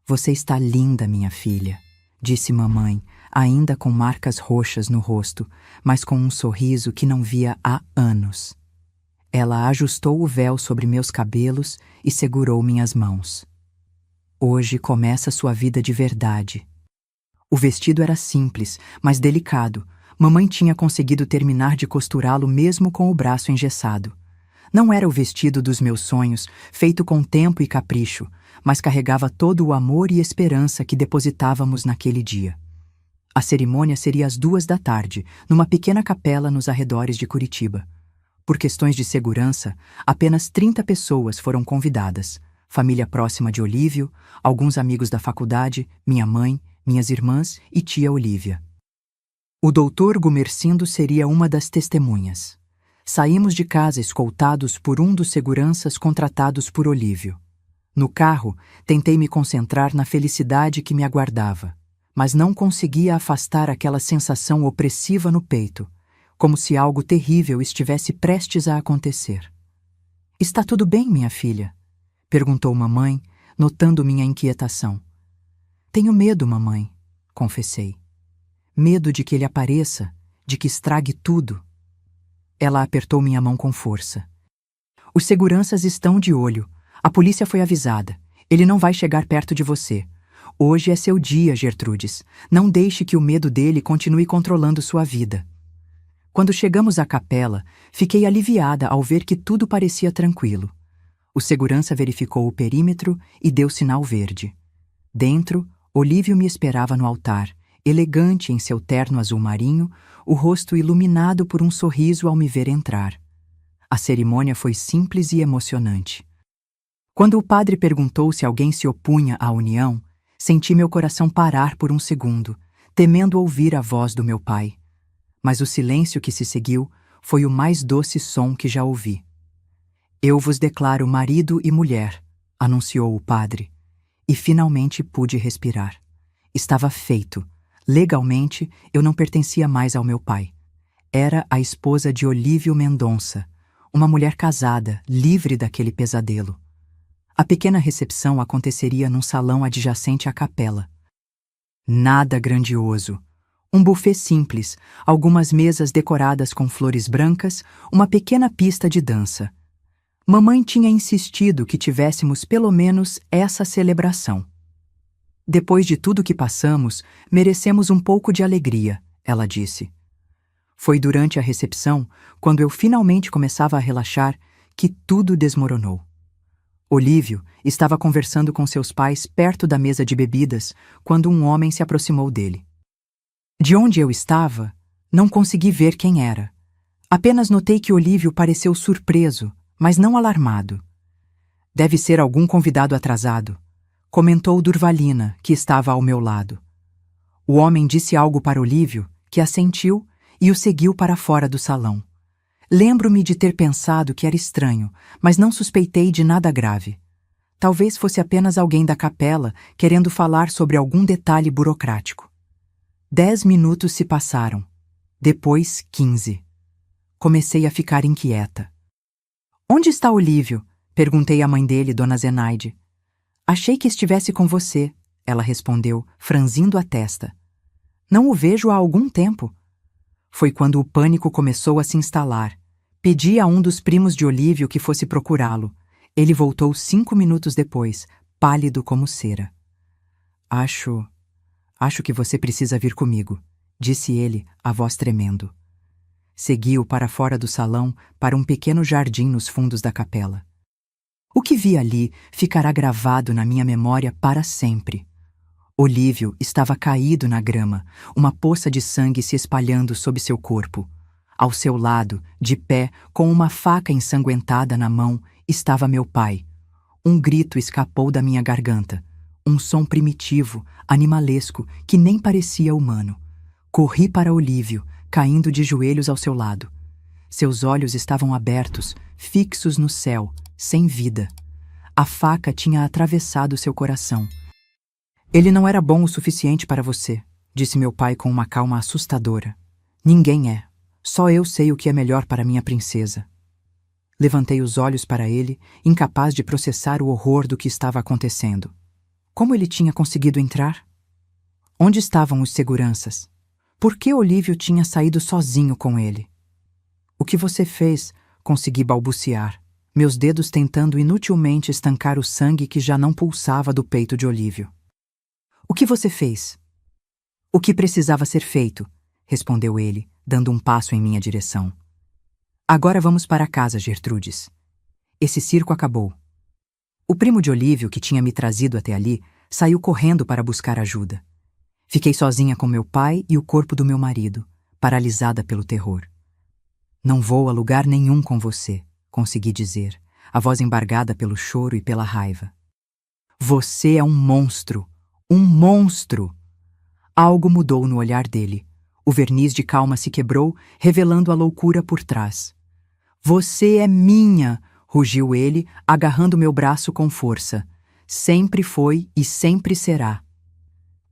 Você está linda, minha filha, disse mamãe, ainda com marcas roxas no rosto, mas com um sorriso que não via há anos. Ela ajustou o véu sobre meus cabelos e segurou minhas mãos. Hoje começa sua vida de verdade. O vestido era simples, mas delicado. Mamãe tinha conseguido terminar de costurá-lo mesmo com o braço engessado. Não era o vestido dos meus sonhos, feito com tempo e capricho, mas carregava todo o amor e esperança que depositávamos naquele dia. A cerimônia seria às 14h, numa pequena capela nos arredores de Curitiba. Por questões de segurança, apenas 30 pessoas foram convidadas. Família próxima de Olívio, alguns amigos da faculdade, minha mãe, minhas irmãs e tia Olívia. O doutor Gumercindo seria uma das testemunhas. Saímos de casa escoltados por um dos seguranças contratados por Olívio. No carro, tentei me concentrar na felicidade que me aguardava, mas não conseguia afastar aquela sensação opressiva no peito, como se algo terrível estivesse prestes a acontecer. "Está tudo bem, minha filha?" perguntou mamãe, notando minha inquietação. "Tenho medo, mamãe", confessei. "Medo de que ele apareça, de que estrague tudo." Ela apertou minha mão com força. "Os seguranças estão de olho. A polícia foi avisada. Ele não vai chegar perto de você. Hoje é seu dia, Gertrudes. Não deixe que o medo dele continue controlando sua vida." Quando chegamos à capela, fiquei aliviada ao ver que tudo parecia tranquilo. O segurança verificou o perímetro e deu sinal verde. Dentro, Olívio me esperava no altar, elegante em seu terno azul marinho, o rosto iluminado por um sorriso ao me ver entrar. A cerimônia foi simples e emocionante. Quando o padre perguntou se alguém se opunha à união, senti meu coração parar por um segundo, temendo ouvir a voz do meu pai. Mas o silêncio que se seguiu foi o mais doce som que já ouvi. "Eu vos declaro marido e mulher", anunciou o padre, e finalmente pude respirar. Estava feito. Legalmente, eu não pertencia mais ao meu pai. Era a esposa de Olívio Mendonça, uma mulher casada, livre daquele pesadelo. A pequena recepção aconteceria num salão adjacente à capela. Nada grandioso. Um buffet simples, algumas mesas decoradas com flores brancas, uma pequena pista de dança. Mamãe tinha insistido que tivéssemos pelo menos essa celebração. "Depois de tudo que passamos, merecemos um pouco de alegria", ela disse. Foi durante a recepção, quando eu finalmente começava a relaxar, que tudo desmoronou. Olívio estava conversando com seus pais perto da mesa de bebidas quando um homem se aproximou dele. De onde eu estava, não consegui ver quem era. Apenas notei que Olívio pareceu surpreso, mas não alarmado. "Deve ser algum convidado atrasado", comentou Durvalina, que estava ao meu lado. O homem disse algo para Olívio, que assentiu e o seguiu para fora do salão. Lembro-me de ter pensado que era estranho, mas não suspeitei de nada grave. Talvez fosse apenas alguém da capela querendo falar sobre algum detalhe burocrático. 10 minutos se passaram. Depois, 15. Comecei a ficar inquieta. "Onde está Olívio?" perguntei à mãe dele, Dona Zenaide. "Achei que estivesse com você", ela respondeu, franzindo a testa. "Não o vejo há algum tempo." Foi quando o pânico começou a se instalar. Pedi a um dos primos de Olívio que fosse procurá-lo. Ele voltou 5 minutos depois, pálido como cera. Acho que você precisa vir comigo", disse ele, a voz tremendo. Segui-o para fora do salão, para um pequeno jardim nos fundos da capela. O que vi ali ficará gravado na minha memória para sempre. Olívio estava caído na grama, uma poça de sangue se espalhando sob seu corpo. Ao seu lado, de pé, com uma faca ensanguentada na mão, estava meu pai. Um grito escapou da minha garganta. Um som primitivo, animalesco, que nem parecia humano. Corri para Olívio, caindo de joelhos ao seu lado. Seus olhos estavam abertos, fixos no céu, sem vida. A faca tinha atravessado seu coração. "Ele não era bom o suficiente para você", disse meu pai com uma calma assustadora. "Ninguém é. Só eu sei o que é melhor para minha princesa." Levantei os olhos para ele, incapaz de processar o horror do que estava acontecendo. Como ele tinha conseguido entrar? Onde estavam os seguranças? Por que Olívio tinha saído sozinho com ele? O que você fez? Consegui balbuciar, meus dedos tentando inutilmente estancar o sangue que já não pulsava do peito de Olívio. O que você fez? O que precisava ser feito, respondeu ele, dando um passo em minha direção. Agora vamos para casa, Gertrudes. Esse circo acabou. O primo de Olívio, que tinha me trazido até ali, saiu correndo para buscar ajuda. Fiquei sozinha com meu pai e o corpo do meu marido, paralisada pelo terror. Não vou a lugar nenhum com você, consegui dizer, a voz embargada pelo choro e pela raiva. Você é um monstro! Um monstro! Algo mudou no olhar dele. O verniz de calma se quebrou, revelando a loucura por trás. Você é minha! Rugiu ele, agarrando meu braço com força. Sempre foi e sempre será.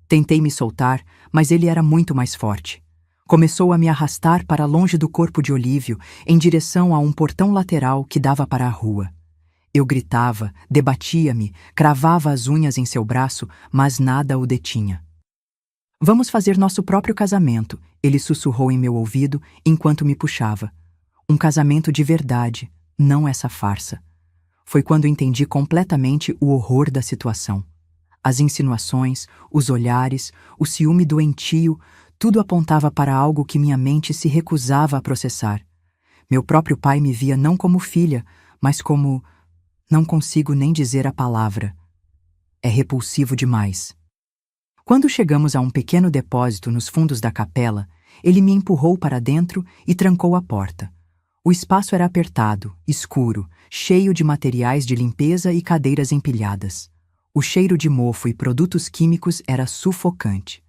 Tentei me soltar, mas ele era muito mais forte. Começou a me arrastar para longe do corpo de Olívio, em direção a um portão lateral que dava para a rua. Eu gritava, debatia-me, cravava as unhas em seu braço, mas nada o detinha. Vamos fazer nosso próprio casamento, ele sussurrou em meu ouvido enquanto me puxava. Um casamento de verdade, não essa farsa. Foi quando entendi completamente o horror da situação. As insinuações, os olhares, o ciúme doentio, tudo apontava para algo que minha mente se recusava a processar. Meu próprio pai me via não como filha, mas como... Não consigo nem dizer a palavra. É repulsivo demais. Quando chegamos a um pequeno depósito nos fundos da capela, ele me empurrou para dentro e trancou a porta. O espaço era apertado, escuro, cheio de materiais de limpeza e cadeiras empilhadas. O cheiro de mofo e produtos químicos era sufocante.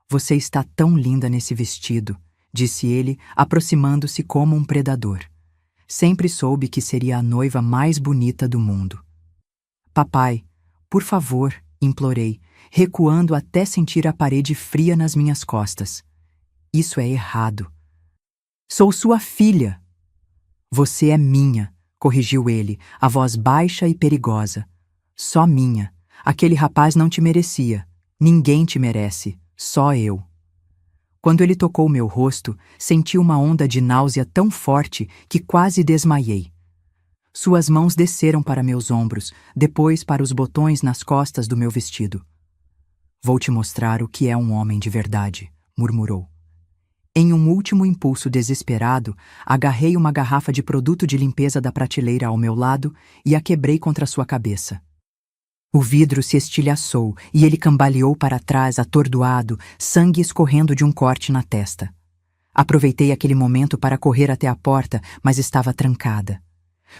Você está tão linda nesse vestido, disse ele, aproximando-se como um predador. Sempre soube que seria a noiva mais bonita do mundo. Papai, por favor, implorei, recuando até sentir a parede fria nas minhas costas. Isso é errado. Sou sua filha. Você é minha, corrigiu ele, a voz baixa e perigosa. Só minha. Aquele rapaz não te merecia. Ninguém te merece. Só eu. Quando ele tocou meu rosto, senti uma onda de náusea tão forte que quase desmaiei. Suas mãos desceram para meus ombros, depois para os botões nas costas do meu vestido. Vou te mostrar o que é um homem de verdade, murmurou. Em um último impulso desesperado, agarrei uma garrafa de produto de limpeza da prateleira ao meu lado e a quebrei contra sua cabeça. O vidro se estilhaçou e ele cambaleou para trás, atordoado, sangue escorrendo de um corte na testa. Aproveitei aquele momento para correr até a porta, mas estava trancada.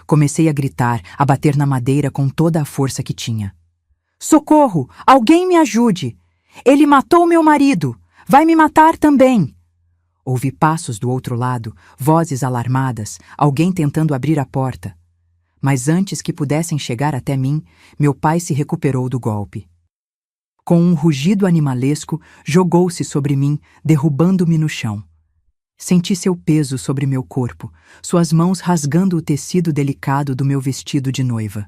Comecei a gritar, a bater na madeira com toda a força que tinha. Socorro! Alguém me ajude! Ele matou meu marido! Vai me matar também! Ouvi passos do outro lado, vozes alarmadas, alguém tentando abrir a porta. Mas antes que pudessem chegar até mim, meu pai se recuperou do golpe. Com um rugido animalesco, jogou-se sobre mim, derrubando-me no chão. Senti seu peso sobre meu corpo, suas mãos rasgando o tecido delicado do meu vestido de noiva.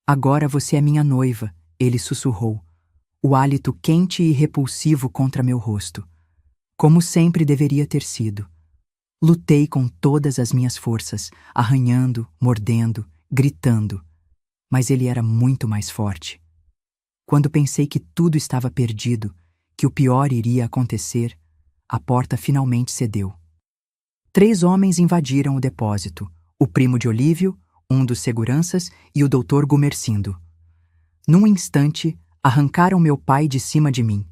Agora você é minha noiva, ele sussurrou, o hálito quente e repulsivo contra meu rosto. Como sempre deveria ter sido. Lutei com todas as minhas forças, arranhando, mordendo, gritando. Mas ele era muito mais forte. Quando pensei que tudo estava perdido, que o pior iria acontecer, a porta finalmente cedeu. 3 homens invadiram o depósito, o primo de Olívio, um dos seguranças e o Dr. Gumercindo. Num instante, arrancaram meu pai de cima de mim.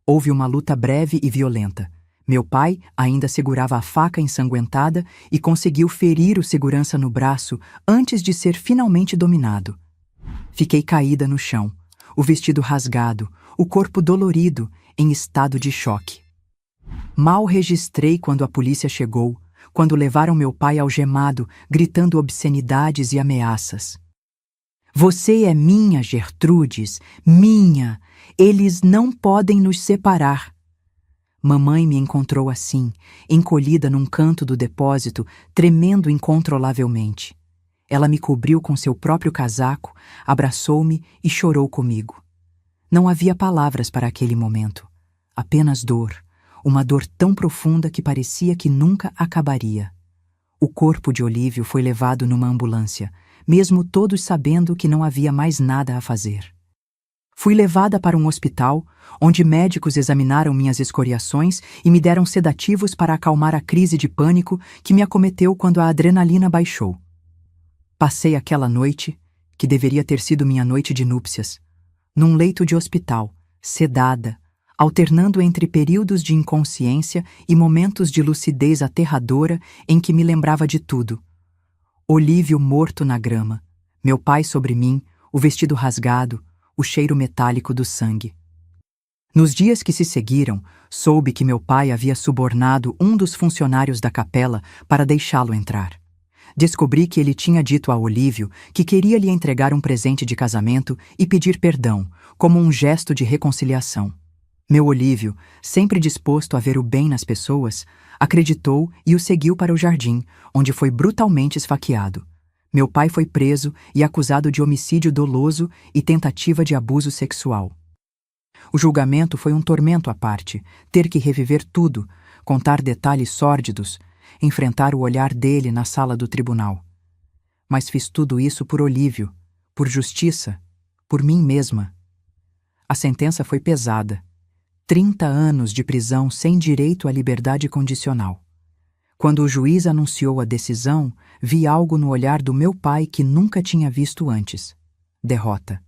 Houve uma luta breve e violenta. Meu pai ainda segurava a faca ensanguentada e conseguiu ferir o segurança no braço antes de ser finalmente dominado. Fiquei caída no chão, o vestido rasgado, o corpo dolorido, em estado de choque. Mal registrei quando a polícia chegou, quando levaram meu pai algemado, gritando obscenidades e ameaças. Você é minha, Gertrudes, minha! Eles não podem nos separar. Mamãe me encontrou assim, encolhida num canto do depósito, tremendo incontrolavelmente. Ela me cobriu com seu próprio casaco, abraçou-me e chorou comigo. Não havia palavras para aquele momento. Apenas dor, uma dor tão profunda que parecia que nunca acabaria. O corpo de Olívio foi levado numa ambulância, mesmo todos sabendo que não havia mais nada a fazer. Fui levada para um hospital, onde médicos examinaram minhas escoriações e me deram sedativos para acalmar a crise de pânico que me acometeu quando a adrenalina baixou. Passei aquela noite, que deveria ter sido minha noite de núpcias, num leito de hospital, sedada, alternando entre períodos de inconsciência e momentos de lucidez aterradora em que me lembrava de tudo. Olívio morto na grama, meu pai sobre mim, o vestido rasgado, o cheiro metálico do sangue. Nos dias que se seguiram, soube que meu pai havia subornado um dos funcionários da capela para deixá-lo entrar. Descobri que ele tinha dito a Olívio que queria lhe entregar um presente de casamento e pedir perdão, como um gesto de reconciliação. Meu Olívio, sempre disposto a ver o bem nas pessoas, acreditou e o seguiu para o jardim, onde foi brutalmente esfaqueado. Meu pai foi preso e acusado de homicídio doloso e tentativa de abuso sexual. O julgamento foi um tormento à parte, ter que reviver tudo, contar detalhes sórdidos, enfrentar o olhar dele na sala do tribunal. Mas fiz tudo isso por Olívio, por justiça, por mim mesma. A sentença foi pesada. 30 anos de prisão sem direito à liberdade condicional. Quando o juiz anunciou a decisão, vi algo no olhar do meu pai que nunca tinha visto antes: derrota.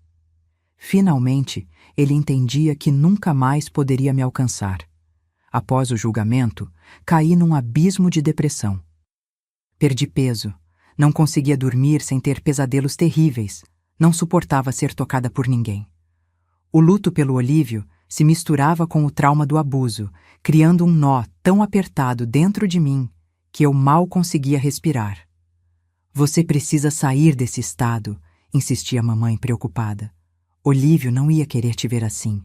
Finalmente, ele entendia que nunca mais poderia me alcançar. Após o julgamento, caí num abismo de depressão. Perdi peso, não conseguia dormir sem ter pesadelos terríveis, não suportava ser tocada por ninguém. O luto pelo Olívio se misturava com o trauma do abuso, criando um nó tão apertado dentro de mim que eu mal conseguia respirar. Você precisa sair desse estado, insistia a mamãe preocupada. Olívio não ia querer te ver assim.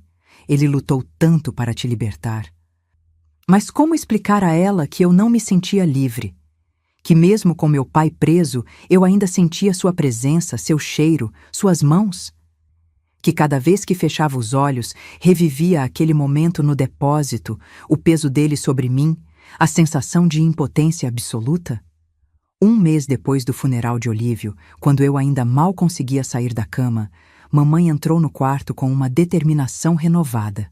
Ele lutou tanto para te libertar. Mas como explicar a ela que eu não me sentia livre? Que mesmo com meu pai preso, eu ainda sentia sua presença, seu cheiro, suas mãos? Que cada vez que fechava os olhos, revivia aquele momento no depósito, o peso dele sobre mim, a sensação de impotência absoluta? Um mês depois do funeral de Olívio, quando eu ainda mal conseguia sair da cama, mamãe entrou no quarto com uma determinação renovada.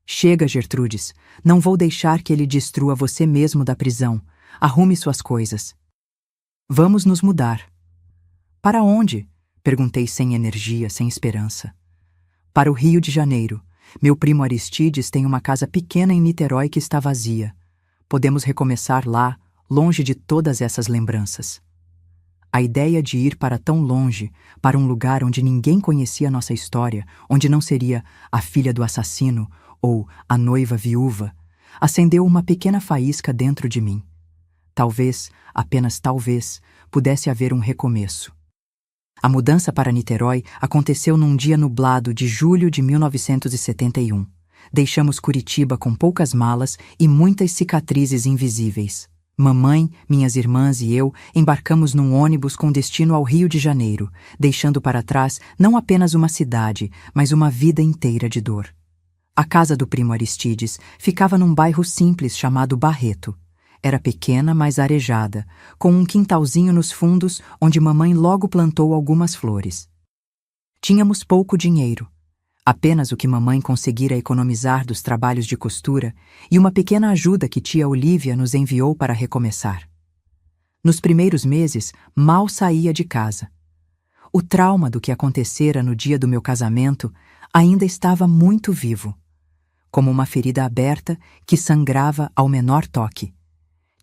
Chega, Gertrudes, não vou deixar que ele destrua você mesmo da prisão. Arrume suas coisas. Vamos nos mudar. Para onde? Perguntei sem energia, sem esperança. Para o Rio de Janeiro. Meu primo Aristides tem uma casa pequena em Niterói que está vazia. Podemos recomeçar lá, longe de todas essas lembranças. A ideia de ir para tão longe, para um lugar onde ninguém conhecia nossa história, onde não seria a filha do assassino ou a noiva viúva, acendeu uma pequena faísca dentro de mim. Talvez, apenas talvez, pudesse haver um recomeço. A mudança para Niterói aconteceu num dia nublado de julho de 1971. Deixamos Curitiba com poucas malas e muitas cicatrizes invisíveis. Mamãe, minhas irmãs e eu embarcamos num ônibus com destino ao Rio de Janeiro, deixando para trás não apenas uma cidade, mas uma vida inteira de dor. A casa do primo Aristides ficava num bairro simples chamado Barreto. Era pequena, mas arejada, com um quintalzinho nos fundos onde mamãe logo plantou algumas flores. Tínhamos pouco dinheiro, apenas o que mamãe conseguira economizar dos trabalhos de costura e uma pequena ajuda que tia Olívia nos enviou para recomeçar. Nos primeiros meses, mal saía de casa. O trauma do que acontecera no dia do meu casamento ainda estava muito vivo, como uma ferida aberta que sangrava ao menor toque.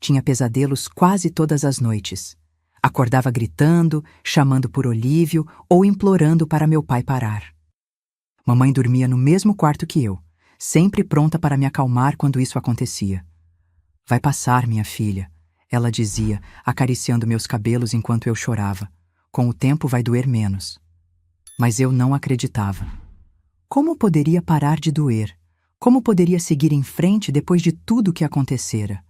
Tinha pesadelos quase todas as noites. Acordava gritando, chamando por Olívio ou implorando para meu pai parar. Mamãe dormia no mesmo quarto que eu, sempre pronta para me acalmar quando isso acontecia. Vai passar, minha filha, ela dizia, acariciando meus cabelos enquanto eu chorava. Com o tempo vai doer menos. Mas eu não acreditava. Como poderia parar de doer? Como poderia seguir em frente depois de tudo o que acontecera?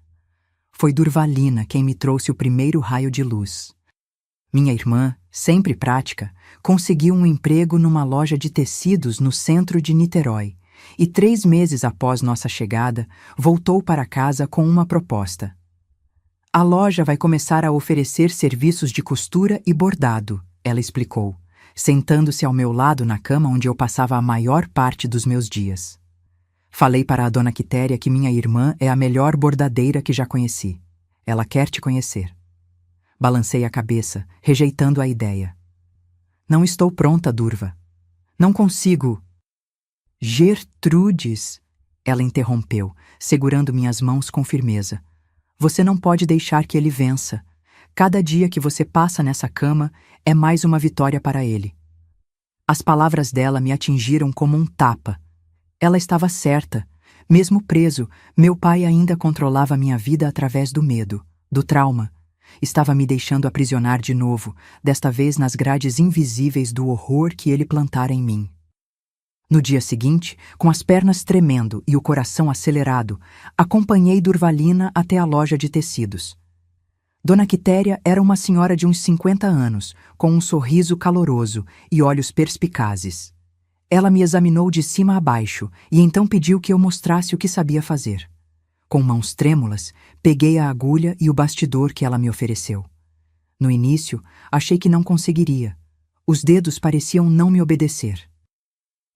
Foi Durvalina quem me trouxe o primeiro raio de luz. Minha irmã, sempre prática, conseguiu um emprego numa loja de tecidos no centro de Niterói e 3 meses após nossa chegada, voltou para casa com uma proposta. A loja vai começar a oferecer serviços de costura e bordado, ela explicou, sentando-se ao meu lado na cama onde eu passava a maior parte dos meus dias. Falei para a dona Quitéria que minha irmã é a melhor bordadeira que já conheci. Ela quer te conhecer. Balancei a cabeça, rejeitando a ideia. Não estou pronta, Durva. Não consigo. Gertrudes, ela interrompeu, segurando minhas mãos com firmeza. Você não pode deixar que ele vença. Cada dia que você passa nessa cama é mais uma vitória para ele. As palavras dela me atingiram como um tapa. Ela estava certa. Mesmo preso, meu pai ainda controlava minha vida através do medo, do trauma. Estava me deixando aprisionar de novo, desta vez nas grades invisíveis do horror que ele plantara em mim. No dia seguinte, com as pernas tremendo e o coração acelerado, acompanhei Durvalina até a loja de tecidos. Dona Quitéria era uma senhora de uns 50 anos, com um sorriso caloroso e olhos perspicazes. Ela me examinou de cima a baixo e então pediu que eu mostrasse o que sabia fazer. Com mãos trêmulas, peguei a agulha e o bastidor que ela me ofereceu. No início, achei que não conseguiria. Os dedos pareciam não me obedecer.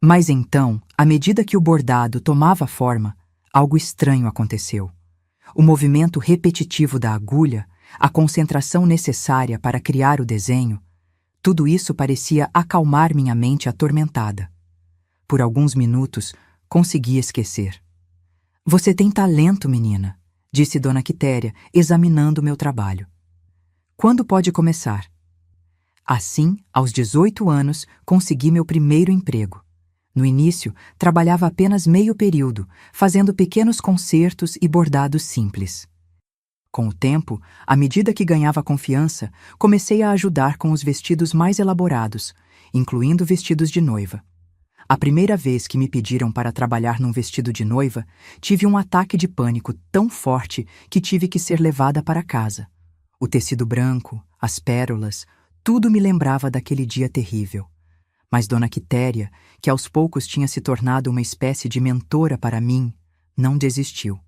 Mas então, à medida que o bordado tomava forma, algo estranho aconteceu. O movimento repetitivo da agulha, a concentração necessária para criar o desenho, tudo isso parecia acalmar minha mente atormentada. Por alguns minutos, consegui esquecer. Você tem talento, menina, disse Dona Quitéria, examinando meu trabalho. Quando pode começar? Assim, aos 18 anos, consegui meu primeiro emprego. No início, trabalhava apenas meio período, fazendo pequenos concertos e bordados simples. Com o tempo, à medida que ganhava confiança, comecei a ajudar com os vestidos mais elaborados, incluindo vestidos de noiva. A primeira vez que me pediram para trabalhar num vestido de noiva, tive um ataque de pânico tão forte que tive que ser levada para casa. O tecido branco, as pérolas, tudo me lembrava daquele dia terrível. Mas Dona Quitéria, que aos poucos tinha se tornado uma espécie de mentora para mim, não desistiu.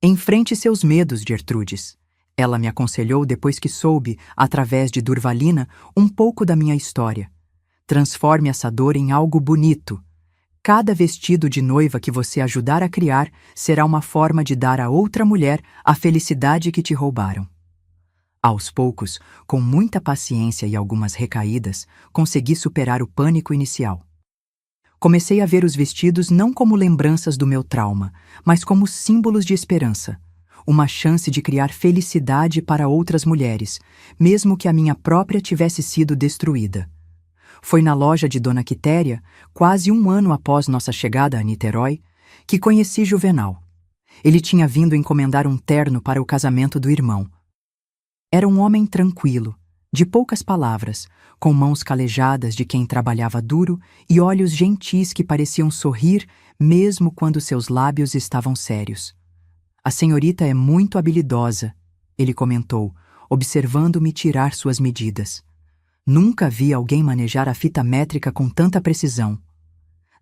Enfrente seus medos, Gertrudes. Ela me aconselhou depois que soube, através de Durvalina, um pouco da minha história. Transforme essa dor em algo bonito. Cada vestido de noiva que você ajudar a criar será uma forma de dar a outra mulher a felicidade que te roubaram. Aos poucos, com muita paciência e algumas recaídas, consegui superar o pânico inicial. Comecei a ver os vestidos não como lembranças do meu trauma, mas como símbolos de esperança. Uma chance de criar felicidade para outras mulheres, mesmo que a minha própria tivesse sido destruída. Foi na loja de Dona Quitéria, quase 1 ano após nossa chegada a Niterói, que conheci Juvenal. Ele tinha vindo encomendar um terno para o casamento do irmão. Era um homem tranquilo, de poucas palavras, com mãos calejadas de quem trabalhava duro e olhos gentis que pareciam sorrir mesmo quando seus lábios estavam sérios. A senhorita é muito habilidosa, ele comentou, observando-me tirar suas medidas. Nunca vi alguém manejar a fita métrica com tanta precisão.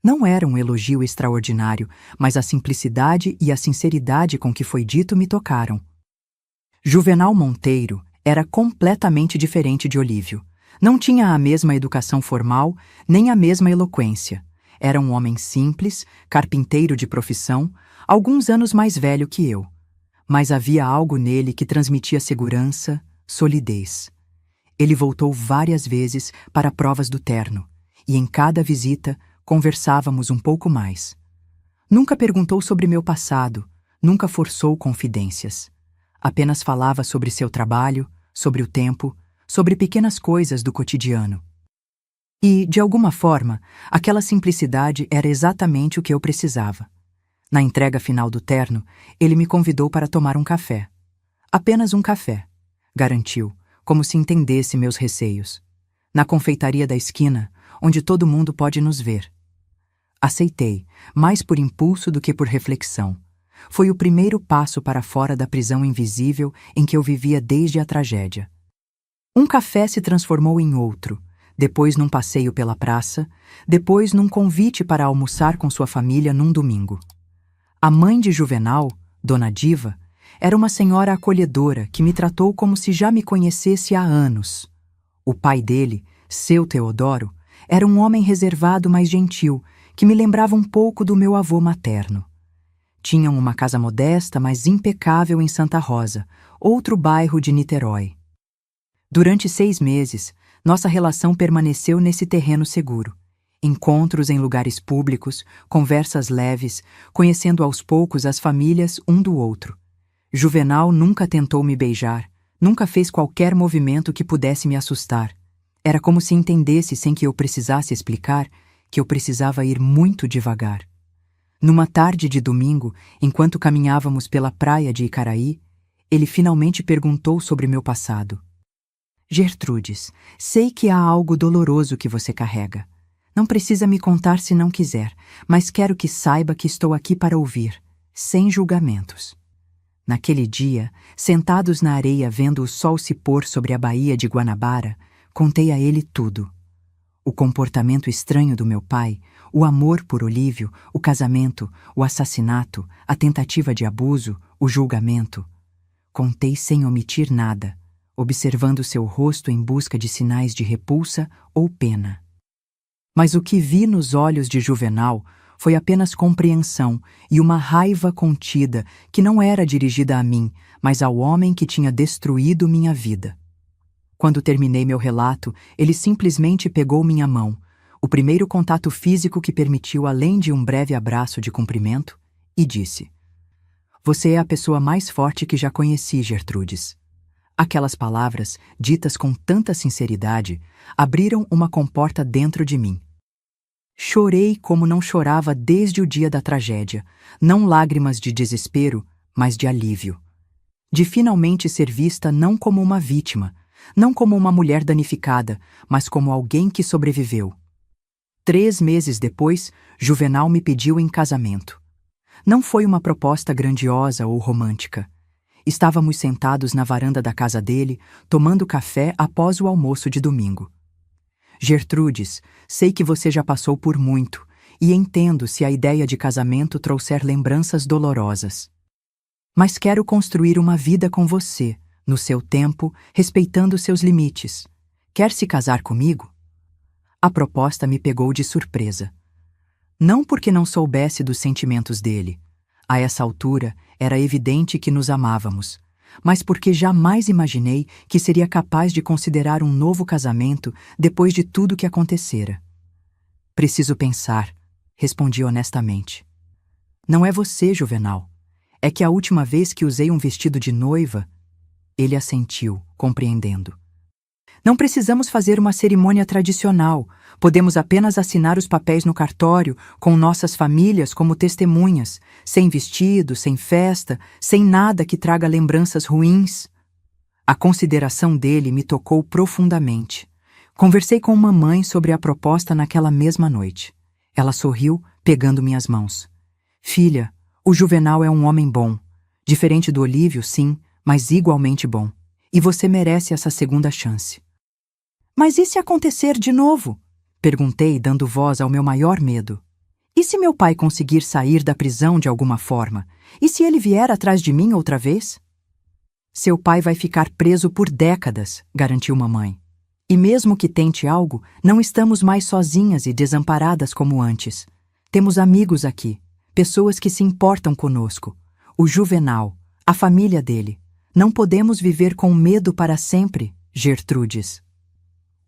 Não era um elogio extraordinário, mas a simplicidade e a sinceridade com que foi dito me tocaram. Juvenal Monteiro era completamente diferente de Olívio. Não tinha a mesma educação formal, nem a mesma eloquência. Era um homem simples, carpinteiro de profissão, alguns anos mais velho que eu. Mas havia algo nele que transmitia segurança, solidez. Ele voltou várias vezes para provas do terno, e em cada visita conversávamos um pouco mais. Nunca perguntou sobre meu passado, nunca forçou confidências. Apenas falava sobre seu trabalho, sobre o tempo, sobre pequenas coisas do cotidiano. E, de alguma forma, aquela simplicidade era exatamente o que eu precisava. Na entrega final do terno, ele me convidou para tomar um café. Apenas um café, garantiu, como se entendesse meus receios. Na confeitaria da esquina, onde todo mundo pode nos ver. Aceitei, mais por impulso do que por reflexão. Foi o primeiro passo para fora da prisão invisível em que eu vivia desde a tragédia. Um café se transformou em outro, depois num passeio pela praça, depois num convite para almoçar com sua família num domingo. A mãe de Juvenal, Dona Diva, era uma senhora acolhedora que me tratou como se já me conhecesse há anos. O pai dele, seu Teodoro, era um homem reservado, mas gentil, que me lembrava um pouco do meu avô materno. Tinham uma casa modesta, mas impecável em Santa Rosa, outro bairro de Niterói. Durante 6 meses, nossa relação permaneceu nesse terreno seguro. Encontros em lugares públicos, conversas leves, conhecendo aos poucos as famílias um do outro. Juvenal nunca tentou me beijar, nunca fez qualquer movimento que pudesse me assustar. Era como se entendesse, sem que eu precisasse explicar, que eu precisava ir muito devagar. Numa tarde de domingo, enquanto caminhávamos pela praia de Icaraí, ele finalmente perguntou sobre meu passado. Gertrudes, sei que há algo doloroso que você carrega. Não precisa me contar se não quiser, mas quero que saiba que estou aqui para ouvir, sem julgamentos. Naquele dia, sentados na areia vendo o sol se pôr sobre a baía de Guanabara, contei a ele tudo. O comportamento estranho do meu pai, o amor por Olívio, o casamento, o assassinato, a tentativa de abuso, o julgamento. Contei sem omitir nada, observando seu rosto em busca de sinais de repulsa ou pena. Mas o que vi nos olhos de Juvenal foi apenas compreensão e uma raiva contida que não era dirigida a mim, mas ao homem que tinha destruído minha vida. Quando terminei meu relato, ele simplesmente pegou minha mão, o primeiro contato físico que permitiu além de um breve abraço de cumprimento, e disse: "Você é a pessoa mais forte que já conheci, Gertrudes." Aquelas palavras, ditas com tanta sinceridade, abriram uma comporta dentro de mim. Chorei como não chorava desde o dia da tragédia, não lágrimas de desespero, mas de alívio. De finalmente ser vista não como uma vítima, não como uma mulher danificada, mas como alguém que sobreviveu. 3 meses depois, Juvenal me pediu em casamento. Não foi uma proposta grandiosa ou romântica. Estávamos sentados na varanda da casa dele, tomando café após o almoço de domingo. Gertrudes, sei que você já passou por muito, e entendo se a ideia de casamento trouxer lembranças dolorosas. Mas quero construir uma vida com você, no seu tempo, respeitando seus limites. Quer se casar comigo? A proposta me pegou de surpresa. Não porque não soubesse dos sentimentos dele. A essa altura, era evidente que nos amávamos, mas porque jamais imaginei que seria capaz de considerar um novo casamento depois de tudo que acontecera. Preciso pensar, respondi honestamente. Não é você, Juvenal. É que a última vez que usei um vestido de noiva... Ele assentiu, compreendendo. Não precisamos fazer uma cerimônia tradicional. Podemos apenas assinar os papéis no cartório, com nossas famílias como testemunhas, sem vestido, sem festa, sem nada que traga lembranças ruins. A consideração dele me tocou profundamente. Conversei com mamãe sobre a proposta naquela mesma noite. Ela sorriu, pegando minhas mãos. Filha, o Juvenal é um homem bom. Diferente do Olívio, sim, mas igualmente bom. E você merece essa segunda chance. Mas e se acontecer de novo? Perguntei, dando voz ao meu maior medo. E se meu pai conseguir sair da prisão de alguma forma? E se ele vier atrás de mim outra vez? Seu pai vai ficar preso por décadas, garantiu mamãe. E mesmo que tente algo, não estamos mais sozinhas e desamparadas como antes. Temos amigos aqui, pessoas que se importam conosco. O Juvenal, a família dele. Não podemos viver com medo para sempre, Gertrudes.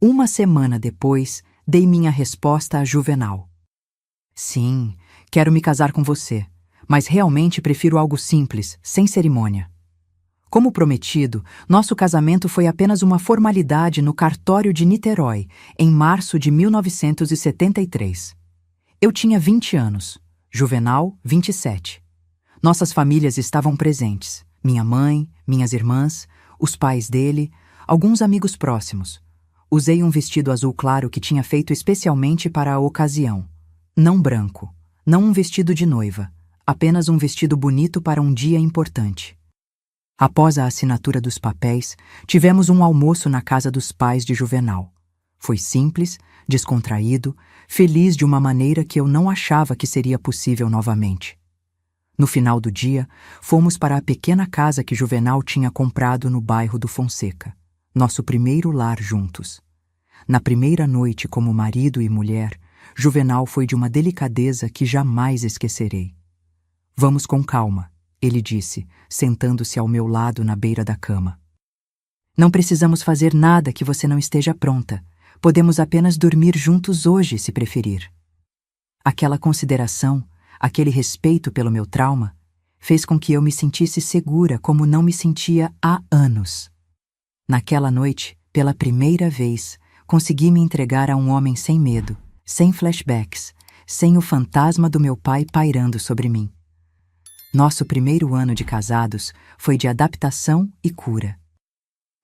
1 semana depois, dei minha resposta a Juvenal. Sim, quero me casar com você, mas realmente prefiro algo simples, sem cerimônia. Como prometido, nosso casamento foi apenas uma formalidade no cartório de Niterói, em março de 1973. Eu tinha 20 anos, Juvenal, 27. Nossas famílias estavam presentes. Minha mãe, minhas irmãs, os pais dele, alguns amigos próximos. Usei um vestido azul claro que tinha feito especialmente para a ocasião. Não branco, não um vestido de noiva, apenas um vestido bonito para um dia importante. Após a assinatura dos papéis, tivemos um almoço na casa dos pais de Juvenal. Foi simples, descontraído, feliz de uma maneira que eu não achava que seria possível novamente. No final do dia, fomos para a pequena casa que Juvenal tinha comprado no bairro do Fonseca, nosso primeiro lar juntos. Na primeira noite como marido e mulher, Juvenal foi de uma delicadeza que jamais esquecerei. "Vamos com calma", ele disse, sentando-se ao meu lado na beira da cama. "Não precisamos fazer nada que você não esteja pronta. Podemos apenas dormir juntos hoje, se preferir." Aquela consideração, aquele respeito pelo meu trauma, fez com que eu me sentisse segura como não me sentia há anos. Naquela noite, pela primeira vez, consegui me entregar a um homem sem medo, sem flashbacks, sem o fantasma do meu pai pairando sobre mim. Nosso primeiro ano de casados foi de adaptação e cura.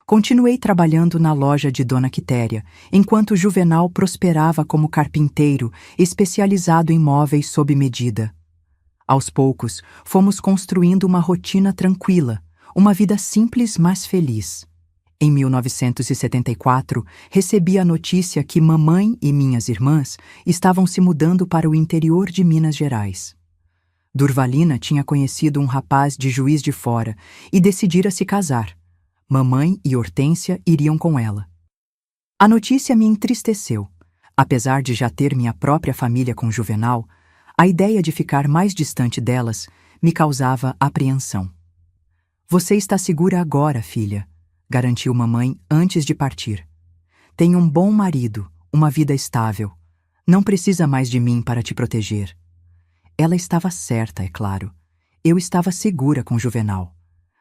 Continuei trabalhando na loja de Dona Quitéria, enquanto Juvenal prosperava como carpinteiro especializado em móveis sob medida. Aos poucos, fomos construindo uma rotina tranquila, uma vida simples mas feliz. Em 1974, recebi a notícia que mamãe e minhas irmãs estavam se mudando para o interior de Minas Gerais. Durvalina tinha conhecido um rapaz de Juiz de Fora e decidira se casar. Mamãe e Hortência iriam com ela. A notícia me entristeceu. Apesar de já ter minha própria família com Juvenal, a ideia de ficar mais distante delas me causava apreensão. "Você está segura agora, filha", garantiu mamãe antes de partir. "Tem um bom marido, uma vida estável. Não precisa mais de mim para te proteger." Ela estava certa, é claro. Eu estava segura com Juvenal.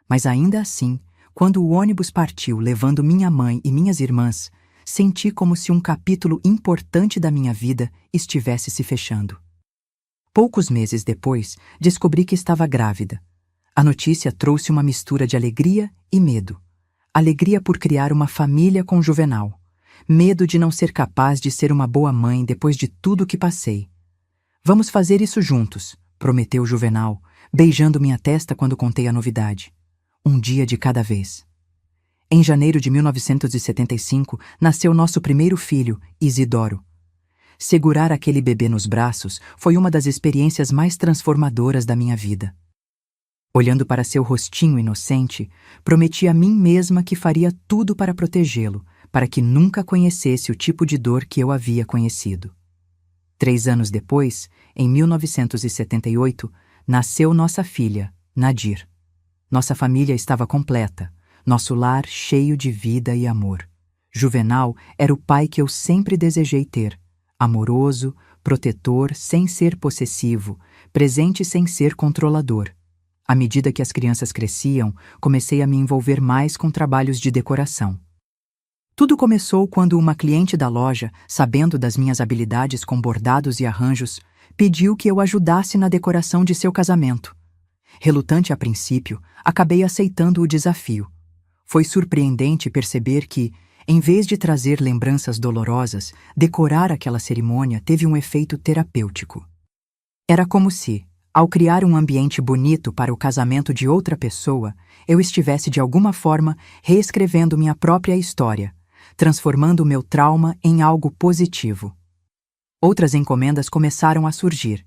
Mas ainda assim, quando o ônibus partiu levando minha mãe e minhas irmãs, senti como se um capítulo importante da minha vida estivesse se fechando. Poucos meses depois, descobri que estava grávida. A notícia trouxe uma mistura de alegria e medo. Alegria por criar uma família com Juvenal. Medo de não ser capaz de ser uma boa mãe depois de tudo que passei. "Vamos fazer isso juntos", prometeu Juvenal, beijando minha testa quando contei a novidade. Um dia de cada vez. Em janeiro de 1975, nasceu nosso primeiro filho, Isidoro. Segurar aquele bebê nos braços foi uma das experiências mais transformadoras da minha vida. Olhando para seu rostinho inocente, prometi a mim mesma que faria tudo para protegê-lo, para que nunca conhecesse o tipo de dor que eu havia conhecido. 3 anos depois, em 1978, nasceu nossa filha, Nadir. Nossa família estava completa, nosso lar cheio de vida e amor. Juvenal era o pai que eu sempre desejei ter, amoroso, protetor sem ser possessivo, presente sem ser controlador. À medida que as crianças cresciam, comecei a me envolver mais com trabalhos de decoração. Tudo começou quando uma cliente da loja, sabendo das minhas habilidades com bordados e arranjos, pediu que eu ajudasse na decoração de seu casamento. Relutante a princípio, acabei aceitando o desafio. Foi surpreendente perceber que, em vez de trazer lembranças dolorosas, decorar aquela cerimônia teve um efeito terapêutico. Era como se, ao criar um ambiente bonito para o casamento de outra pessoa, eu estivesse de alguma forma reescrevendo minha própria história, transformando o meu trauma em algo positivo. Outras encomendas começaram a surgir.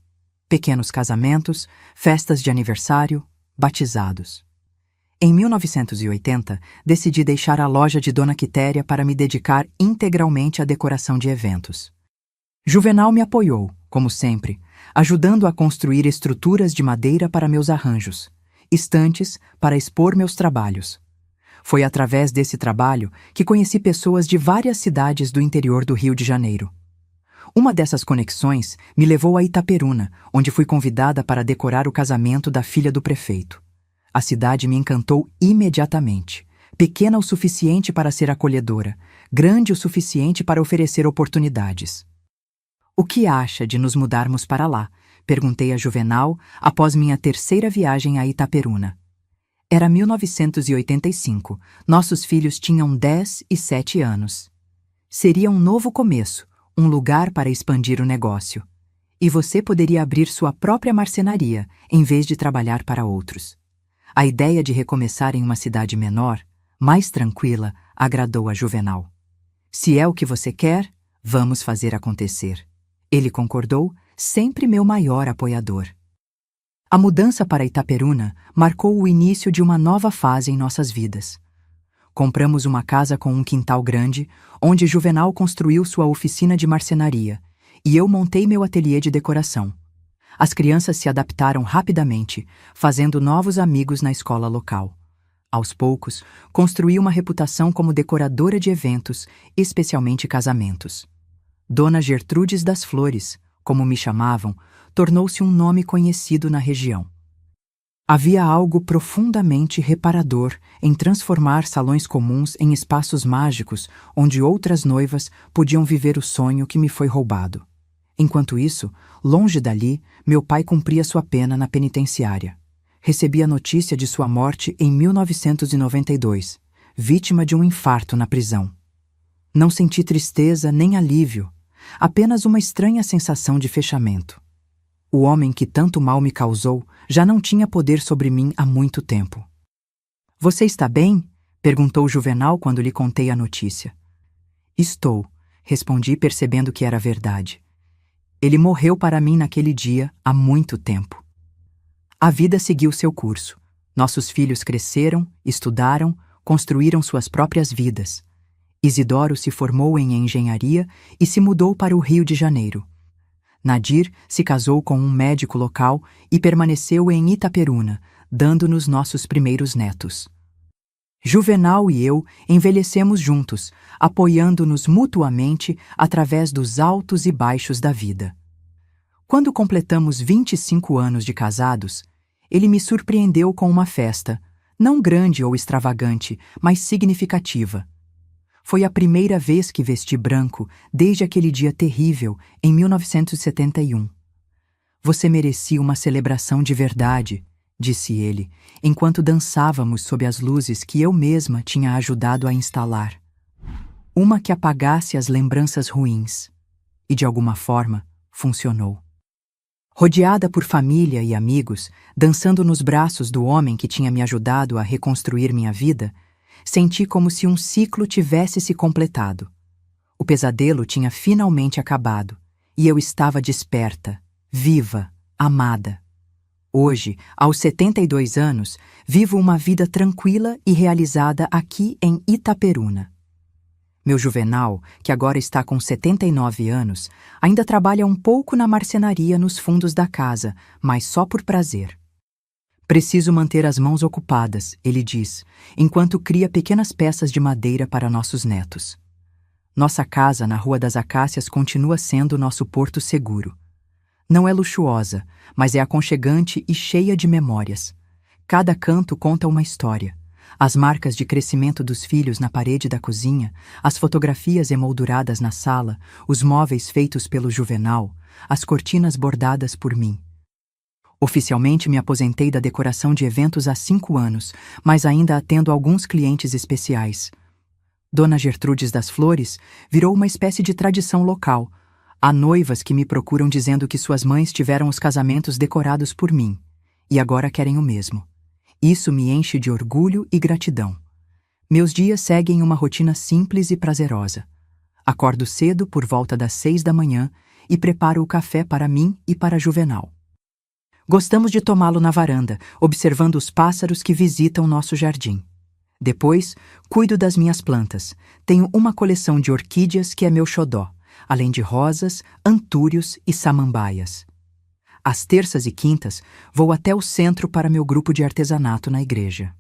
Pequenos casamentos, festas de aniversário, batizados. Em 1980, decidi deixar a loja de Dona Quitéria para me dedicar integralmente à decoração de eventos. Juvenal me apoiou, como sempre, ajudando a construir estruturas de madeira para meus arranjos, estantes para expor meus trabalhos. Foi através desse trabalho que conheci pessoas de várias cidades do interior do Rio de Janeiro. Uma dessas conexões me levou a Itaperuna, onde fui convidada para decorar o casamento da filha do prefeito. A cidade me encantou imediatamente. Pequena o suficiente para ser acolhedora, grande o suficiente para oferecer oportunidades. "O que acha de nos mudarmos para lá?", perguntei a Juvenal após minha terceira viagem a Itaperuna. Era 1985. Nossos filhos tinham 10 e 7 anos. Seria um novo começo, um lugar para expandir o negócio. E você poderia abrir sua própria marcenaria, em vez de trabalhar para outros. A ideia de recomeçar em uma cidade menor, mais tranquila, agradou a Juvenal. Se é o que você quer, vamos fazer acontecer. Ele concordou, sempre meu maior apoiador. A mudança para Itaperuna marcou o início de uma nova fase em nossas vidas. Compramos uma casa com um quintal grande, onde Juvenal construiu sua oficina de marcenaria, e eu montei meu ateliê de decoração. As crianças se adaptaram rapidamente, fazendo novos amigos na escola local. Aos poucos, construí uma reputação como decoradora de eventos, especialmente casamentos. Dona Gertrudes das Flores, como me chamavam, tornou-se um nome conhecido na região. Havia algo profundamente reparador em transformar salões comuns em espaços mágicos onde outras noivas podiam viver o sonho que me foi roubado. Enquanto isso, longe dali, meu pai cumpria sua pena na penitenciária. Recebi a notícia de sua morte em 1992, vítima de um infarto na prisão. Não senti tristeza nem alívio, apenas uma estranha sensação de fechamento. O homem que tanto mal me causou já não tinha poder sobre mim há muito tempo. "Você está bem?" perguntou Juvenal quando lhe contei a notícia. "Estou", respondi percebendo que era verdade. Ele morreu para mim naquele dia há muito tempo. A vida seguiu seu curso. Nossos filhos cresceram, estudaram, construíram suas próprias vidas. Isidoro se formou em engenharia e se mudou para o Rio de Janeiro. Nadir se casou com um médico local e permaneceu em Itaperuna, dando-nos nossos primeiros netos. Juvenal e eu envelhecemos juntos, apoiando-nos mutuamente através dos altos e baixos da vida. Quando completamos 25 anos de casados, ele me surpreendeu com uma festa, não grande ou extravagante, mas significativa. Foi a primeira vez que vesti branco desde aquele dia terrível, em 1971. "Você merecia uma celebração de verdade", disse ele, enquanto dançávamos sob as luzes que eu mesma tinha ajudado a instalar. Uma que apagasse as lembranças ruins. E, de alguma forma, funcionou. Rodeada por família e amigos, dançando nos braços do homem que tinha me ajudado a reconstruir minha vida, senti como se um ciclo tivesse se completado. O pesadelo tinha finalmente acabado, e eu estava desperta, viva, amada. Hoje, aos 72 anos, vivo uma vida tranquila e realizada aqui em Itaperuna. Meu Juvenal, que agora está com 79 anos, ainda trabalha um pouco na marcenaria nos fundos da casa, mas só por prazer. "Preciso manter as mãos ocupadas", ele diz, enquanto cria pequenas peças de madeira para nossos netos. Nossa casa na Rua das Acácias continua sendo nosso porto seguro. Não é luxuosa, mas é aconchegante e cheia de memórias. Cada canto conta uma história. As marcas de crescimento dos filhos na parede da cozinha, as fotografias emolduradas na sala, os móveis feitos pelo Juvenal, as cortinas bordadas por mim. Oficialmente me aposentei da decoração de eventos há 5 anos, mas ainda atendo alguns clientes especiais. Dona Gertrudes das Flores virou uma espécie de tradição local. Há noivas que me procuram dizendo que suas mães tiveram os casamentos decorados por mim, e agora querem o mesmo. Isso me enche de orgulho e gratidão. Meus dias seguem uma rotina simples e prazerosa. Acordo cedo por volta das 6 da manhã e preparo o café para mim e para Juvenal. Gostamos de tomá-lo na varanda, observando os pássaros que visitam nosso jardim. Depois, cuido das minhas plantas. Tenho uma coleção de orquídeas que é meu xodó, além de rosas, antúrios e samambaias. Às terças e quintas, vou até o centro para meu grupo de artesanato na igreja.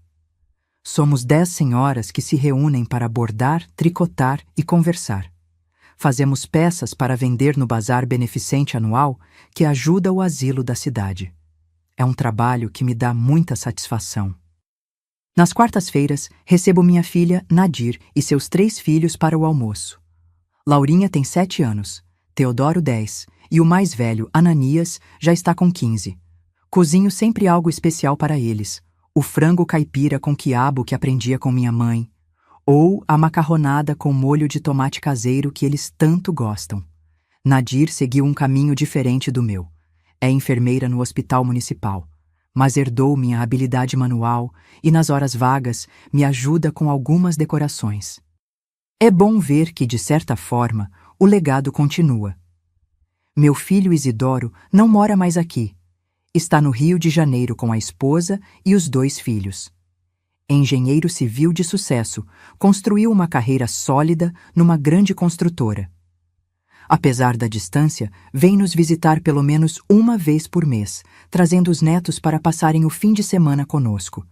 Somos 10 senhoras que se reúnem para bordar, tricotar e conversar. Fazemos peças para vender no bazar beneficente anual que ajuda o asilo da cidade. É um trabalho que me dá muita satisfação. Nas quartas-feiras, recebo minha filha, Nadir, e seus 3 filhos para o almoço. Laurinha tem 7 anos, Teodoro 10, e o mais velho, Ananias, já está com 15. Cozinho sempre algo especial para eles, o frango caipira com quiabo que aprendia com minha mãe, ou a macarronada com molho de tomate caseiro que eles tanto gostam. Nadir seguiu um caminho diferente do meu. É enfermeira no hospital municipal, mas herdou minha habilidade manual e, nas horas vagas, me ajuda com algumas decorações. É bom ver que, de certa forma, o legado continua. Meu filho Isidoro não mora mais aqui. Está no Rio de Janeiro com a esposa e os 2 filhos. Engenheiro civil de sucesso, construiu uma carreira sólida numa grande construtora. Apesar da distância, vem nos visitar pelo menos uma vez por mês, trazendo os netos para passarem o fim de semana conosco.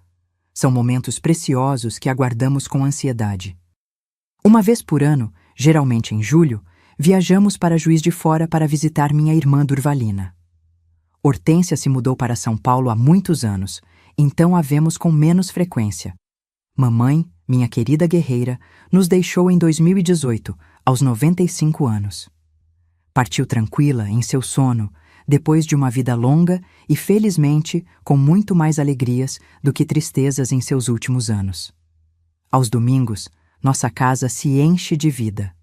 São momentos preciosos que aguardamos com ansiedade. Uma vez por ano, geralmente em julho, viajamos para Juiz de Fora para visitar minha irmã Durvalina. Hortência se mudou para São Paulo há muitos anos, então a vemos com menos frequência. Mamãe, minha querida guerreira, nos deixou em 2018, aos 95 anos. Partiu tranquila, em seu sono, depois de uma vida longa e, felizmente, com muito mais alegrias do que tristezas em seus últimos anos. Aos domingos, nossa casa se enche de vida.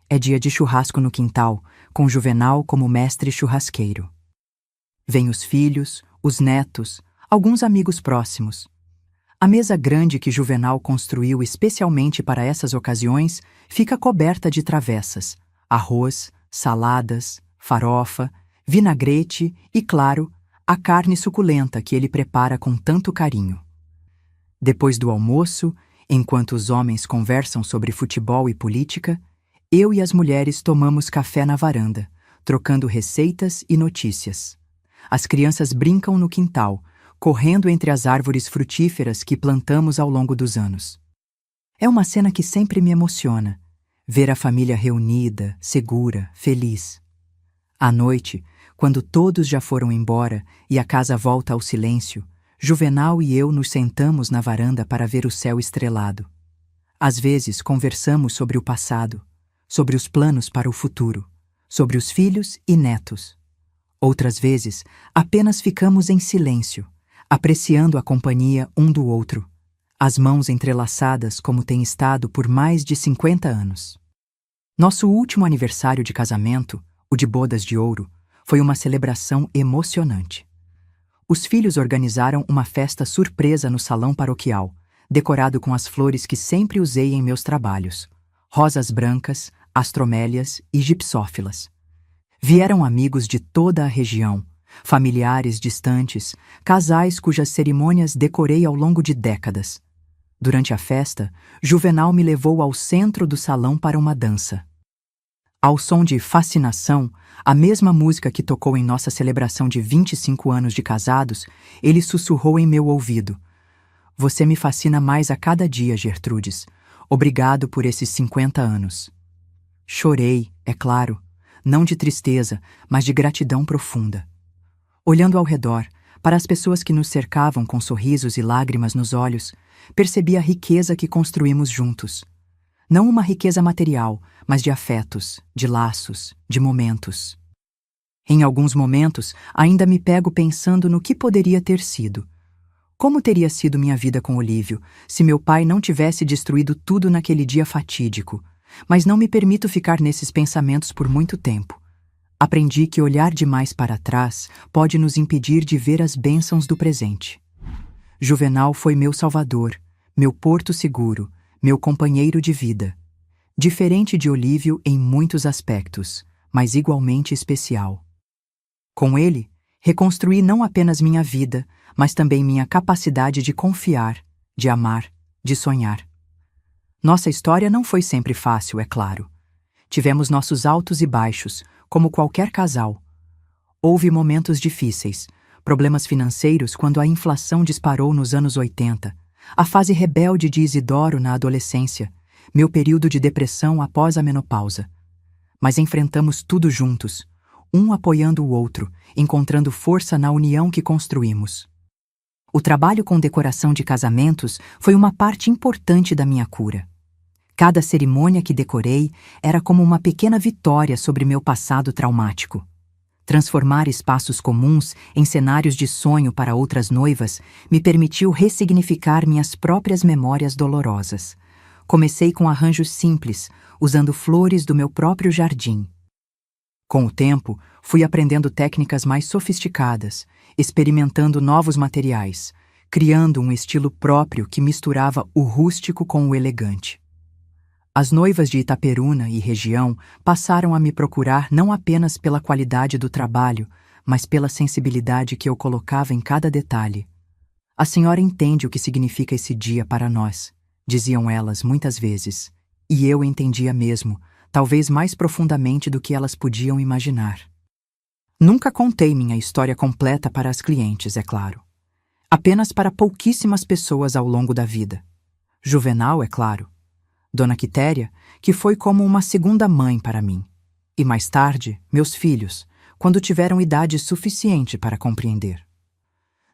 É dia de churrasco no quintal, com Juvenal como mestre churrasqueiro. Vêm os filhos, os netos, alguns amigos próximos. A mesa grande que Juvenal construiu especialmente para essas ocasiões fica coberta de travessas, arroz, saladas, farofa, vinagrete e, claro, a carne suculenta que ele prepara com tanto carinho. Depois do almoço, enquanto os homens conversam sobre futebol e política, eu e as mulheres tomamos café na varanda, trocando receitas e notícias. As crianças brincam no quintal, correndo entre as árvores frutíferas que plantamos ao longo dos anos. É uma cena que sempre me emociona, ver a família reunida, segura, feliz. À noite, quando todos já foram embora e a casa volta ao silêncio, Juvenal e eu nos sentamos na varanda para ver o céu estrelado. Às vezes conversamos sobre o passado, sobre os planos para o futuro, sobre os filhos e netos. Outras vezes, apenas ficamos em silêncio, apreciando a companhia um do outro, as mãos entrelaçadas como tem estado por mais de 50 anos. Nosso último aniversário de casamento, o de bodas de ouro, foi uma celebração emocionante. Os filhos organizaram uma festa surpresa no salão paroquial, decorado com as flores que sempre usei em meus trabalhos: rosas brancas, astromélias e gipsófilas. Vieram amigos de toda a região, familiares distantes, casais cujas cerimônias decorei ao longo de décadas. Durante a festa, Juvenal me levou ao centro do salão para uma dança. Ao som de Fascinação, a mesma música que tocou em nossa celebração de 25 anos de casados, ele sussurrou em meu ouvido: "Você me fascina mais a cada dia, Gertrudes. Obrigado por esses 50 anos." Chorei, é claro, não de tristeza, mas de gratidão profunda. Olhando ao redor, para as pessoas que nos cercavam com sorrisos e lágrimas nos olhos, percebi a riqueza que construímos juntos. Não uma riqueza material, mas de afetos, de laços, de momentos. Em alguns momentos, ainda me pego pensando no que poderia ter sido. Como teria sido minha vida com Olívio, se meu pai não tivesse destruído tudo naquele dia fatídico? Mas não me permito ficar nesses pensamentos por muito tempo. Aprendi que olhar demais para trás pode nos impedir de ver as bênçãos do presente. Juvenal foi meu salvador, meu porto seguro, meu companheiro de vida. Diferente de Olívio em muitos aspectos, mas igualmente especial. Com ele, reconstruí não apenas minha vida, mas também minha capacidade de confiar, de amar, de sonhar. Nossa história não foi sempre fácil, é claro. Tivemos nossos altos e baixos, como qualquer casal. Houve momentos difíceis, problemas financeiros quando a inflação disparou nos anos 80, a fase rebelde de Isidoro na adolescência, meu período de depressão após a menopausa. Mas enfrentamos tudo juntos, um apoiando o outro, encontrando força na união que construímos. O trabalho com decoração de casamentos foi uma parte importante da minha cura. Cada cerimônia que decorei era como uma pequena vitória sobre meu passado traumático. Transformar espaços comuns em cenários de sonho para outras noivas me permitiu ressignificar minhas próprias memórias dolorosas. Comecei com arranjos simples, usando flores do meu próprio jardim. Com o tempo, fui aprendendo técnicas mais sofisticadas experimentando novos materiais, criando um estilo próprio que misturava o rústico com o elegante. As noivas de Itaperuna e região passaram a me procurar não apenas pela qualidade do trabalho, mas pela sensibilidade que eu colocava em cada detalhe. "A senhora entende o que significa esse dia para nós", diziam elas muitas vezes, e eu entendia mesmo, talvez mais profundamente do que elas podiam imaginar. Nunca contei minha história completa para as clientes, é claro. Apenas para pouquíssimas pessoas ao longo da vida. Juvenal, é claro. Dona Quitéria, que foi como uma segunda mãe para mim. E mais tarde, meus filhos, quando tiveram idade suficiente para compreender.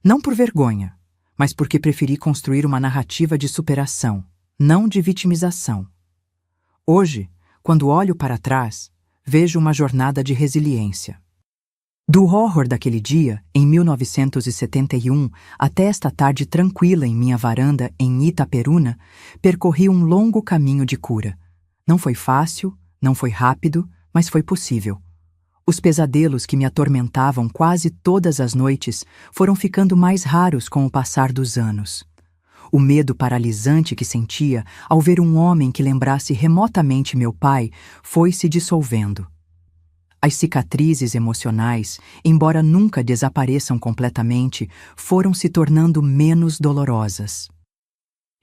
Não por vergonha, mas porque preferi construir uma narrativa de superação, não de vitimização. Hoje, quando olho para trás, vejo uma jornada de resiliência. Do horror daquele dia, em 1971, até esta tarde tranquila em minha varanda em Itaperuna, percorri um longo caminho de cura. Não foi fácil, não foi rápido, mas foi possível. Os pesadelos que me atormentavam quase todas as noites foram ficando mais raros com o passar dos anos. O medo paralisante que sentia ao ver um homem que lembrasse remotamente meu pai foi se dissolvendo. As cicatrizes emocionais, embora nunca desapareçam completamente, foram se tornando menos dolorosas.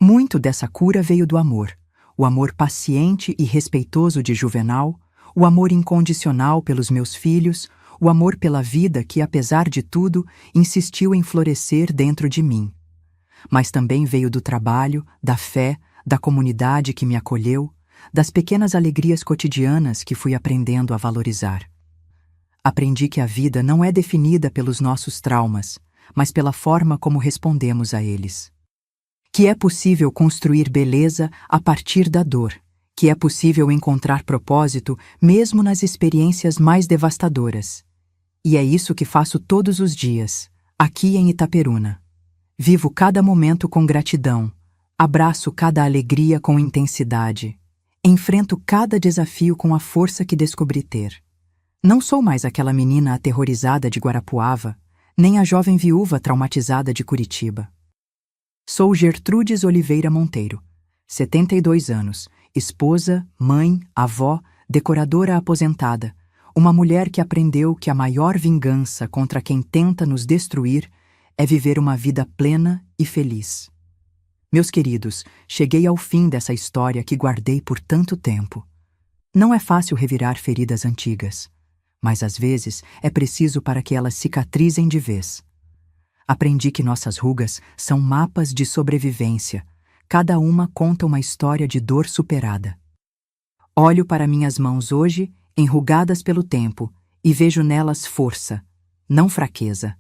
Muito dessa cura veio do amor, o amor paciente e respeitoso de Juvenal, o amor incondicional pelos meus filhos, o amor pela vida que, apesar de tudo, insistiu em florescer dentro de mim. Mas também veio do trabalho, da fé, da comunidade que me acolheu, das pequenas alegrias cotidianas que fui aprendendo a valorizar. Aprendi que a vida não é definida pelos nossos traumas, mas pela forma como respondemos a eles. Que é possível construir beleza a partir da dor, que é possível encontrar propósito mesmo nas experiências mais devastadoras. E é isso que faço todos os dias, aqui em Itaperuna. Vivo cada momento com gratidão, abraço cada alegria com intensidade, enfrento cada desafio com a força que descobri ter. Não sou mais aquela menina aterrorizada de Guarapuava, nem a jovem viúva traumatizada de Curitiba. Sou Gertrudes Oliveira Monteiro, 72 anos, esposa, mãe, avó, decoradora aposentada, uma mulher que aprendeu que a maior vingança contra quem tenta nos destruir é viver uma vida plena e feliz. Meus queridos, cheguei ao fim dessa história que guardei por tanto tempo. Não é fácil revirar feridas antigas, mas às vezes é preciso para que elas cicatrizem de vez. Aprendi que nossas rugas são mapas de sobrevivência, cada uma conta uma história de dor superada. Olho para minhas mãos hoje, enrugadas pelo tempo, e vejo nelas força, não fraqueza.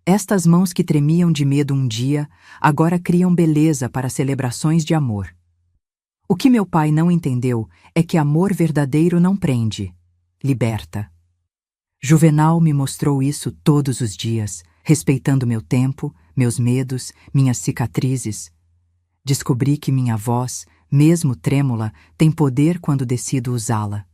Estas mãos que tremiam de medo um dia, agora criam beleza para celebrações de amor. O que meu pai não entendeu é que amor verdadeiro não prende, liberta. Juvenal me mostrou isso todos os dias, respeitando meu tempo, meus medos, minhas cicatrizes. Descobri que minha voz, mesmo trêmula, tem poder quando decido usá-la.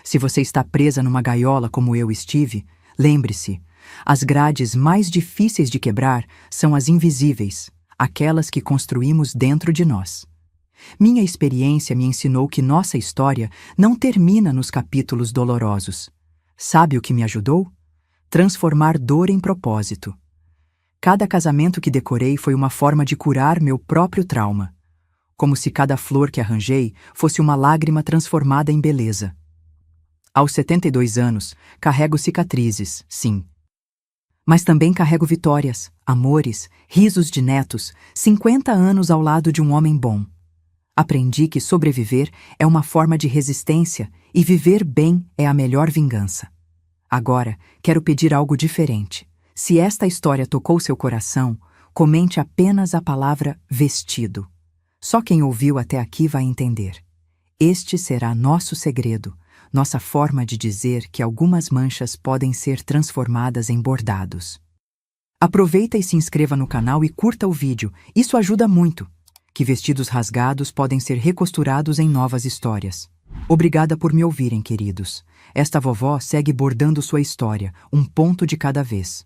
Se você está presa numa gaiola como eu estive, lembre-se, as grades mais difíceis de quebrar são as invisíveis, aquelas que construímos dentro de nós. Minha experiência me ensinou que nossa história não termina nos capítulos dolorosos. Sabe o que me ajudou? Transformar dor em propósito. Cada casamento que decorei foi uma forma de curar meu próprio trauma, como se cada flor que arranjei fosse uma lágrima transformada em beleza. Aos 72 anos, carrego cicatrizes, sim. Mas também carrego vitórias, amores, risos de netos, 50 anos ao lado de um homem bom. Aprendi que sobreviver é uma forma de resistência e viver bem é a melhor vingança. Agora, quero pedir algo diferente. Se esta história tocou seu coração, comente apenas a palavra vestido. Só quem ouviu até aqui vai entender. Este será nosso segredo, nossa forma de dizer que algumas manchas podem ser transformadas em bordados. Aproveita e se inscreva no canal e curta o vídeo, isso ajuda muito. Que vestidos rasgados podem ser recosturados em novas histórias. Obrigada por me ouvirem, queridos. Esta vovó segue bordando sua história, um ponto de cada vez.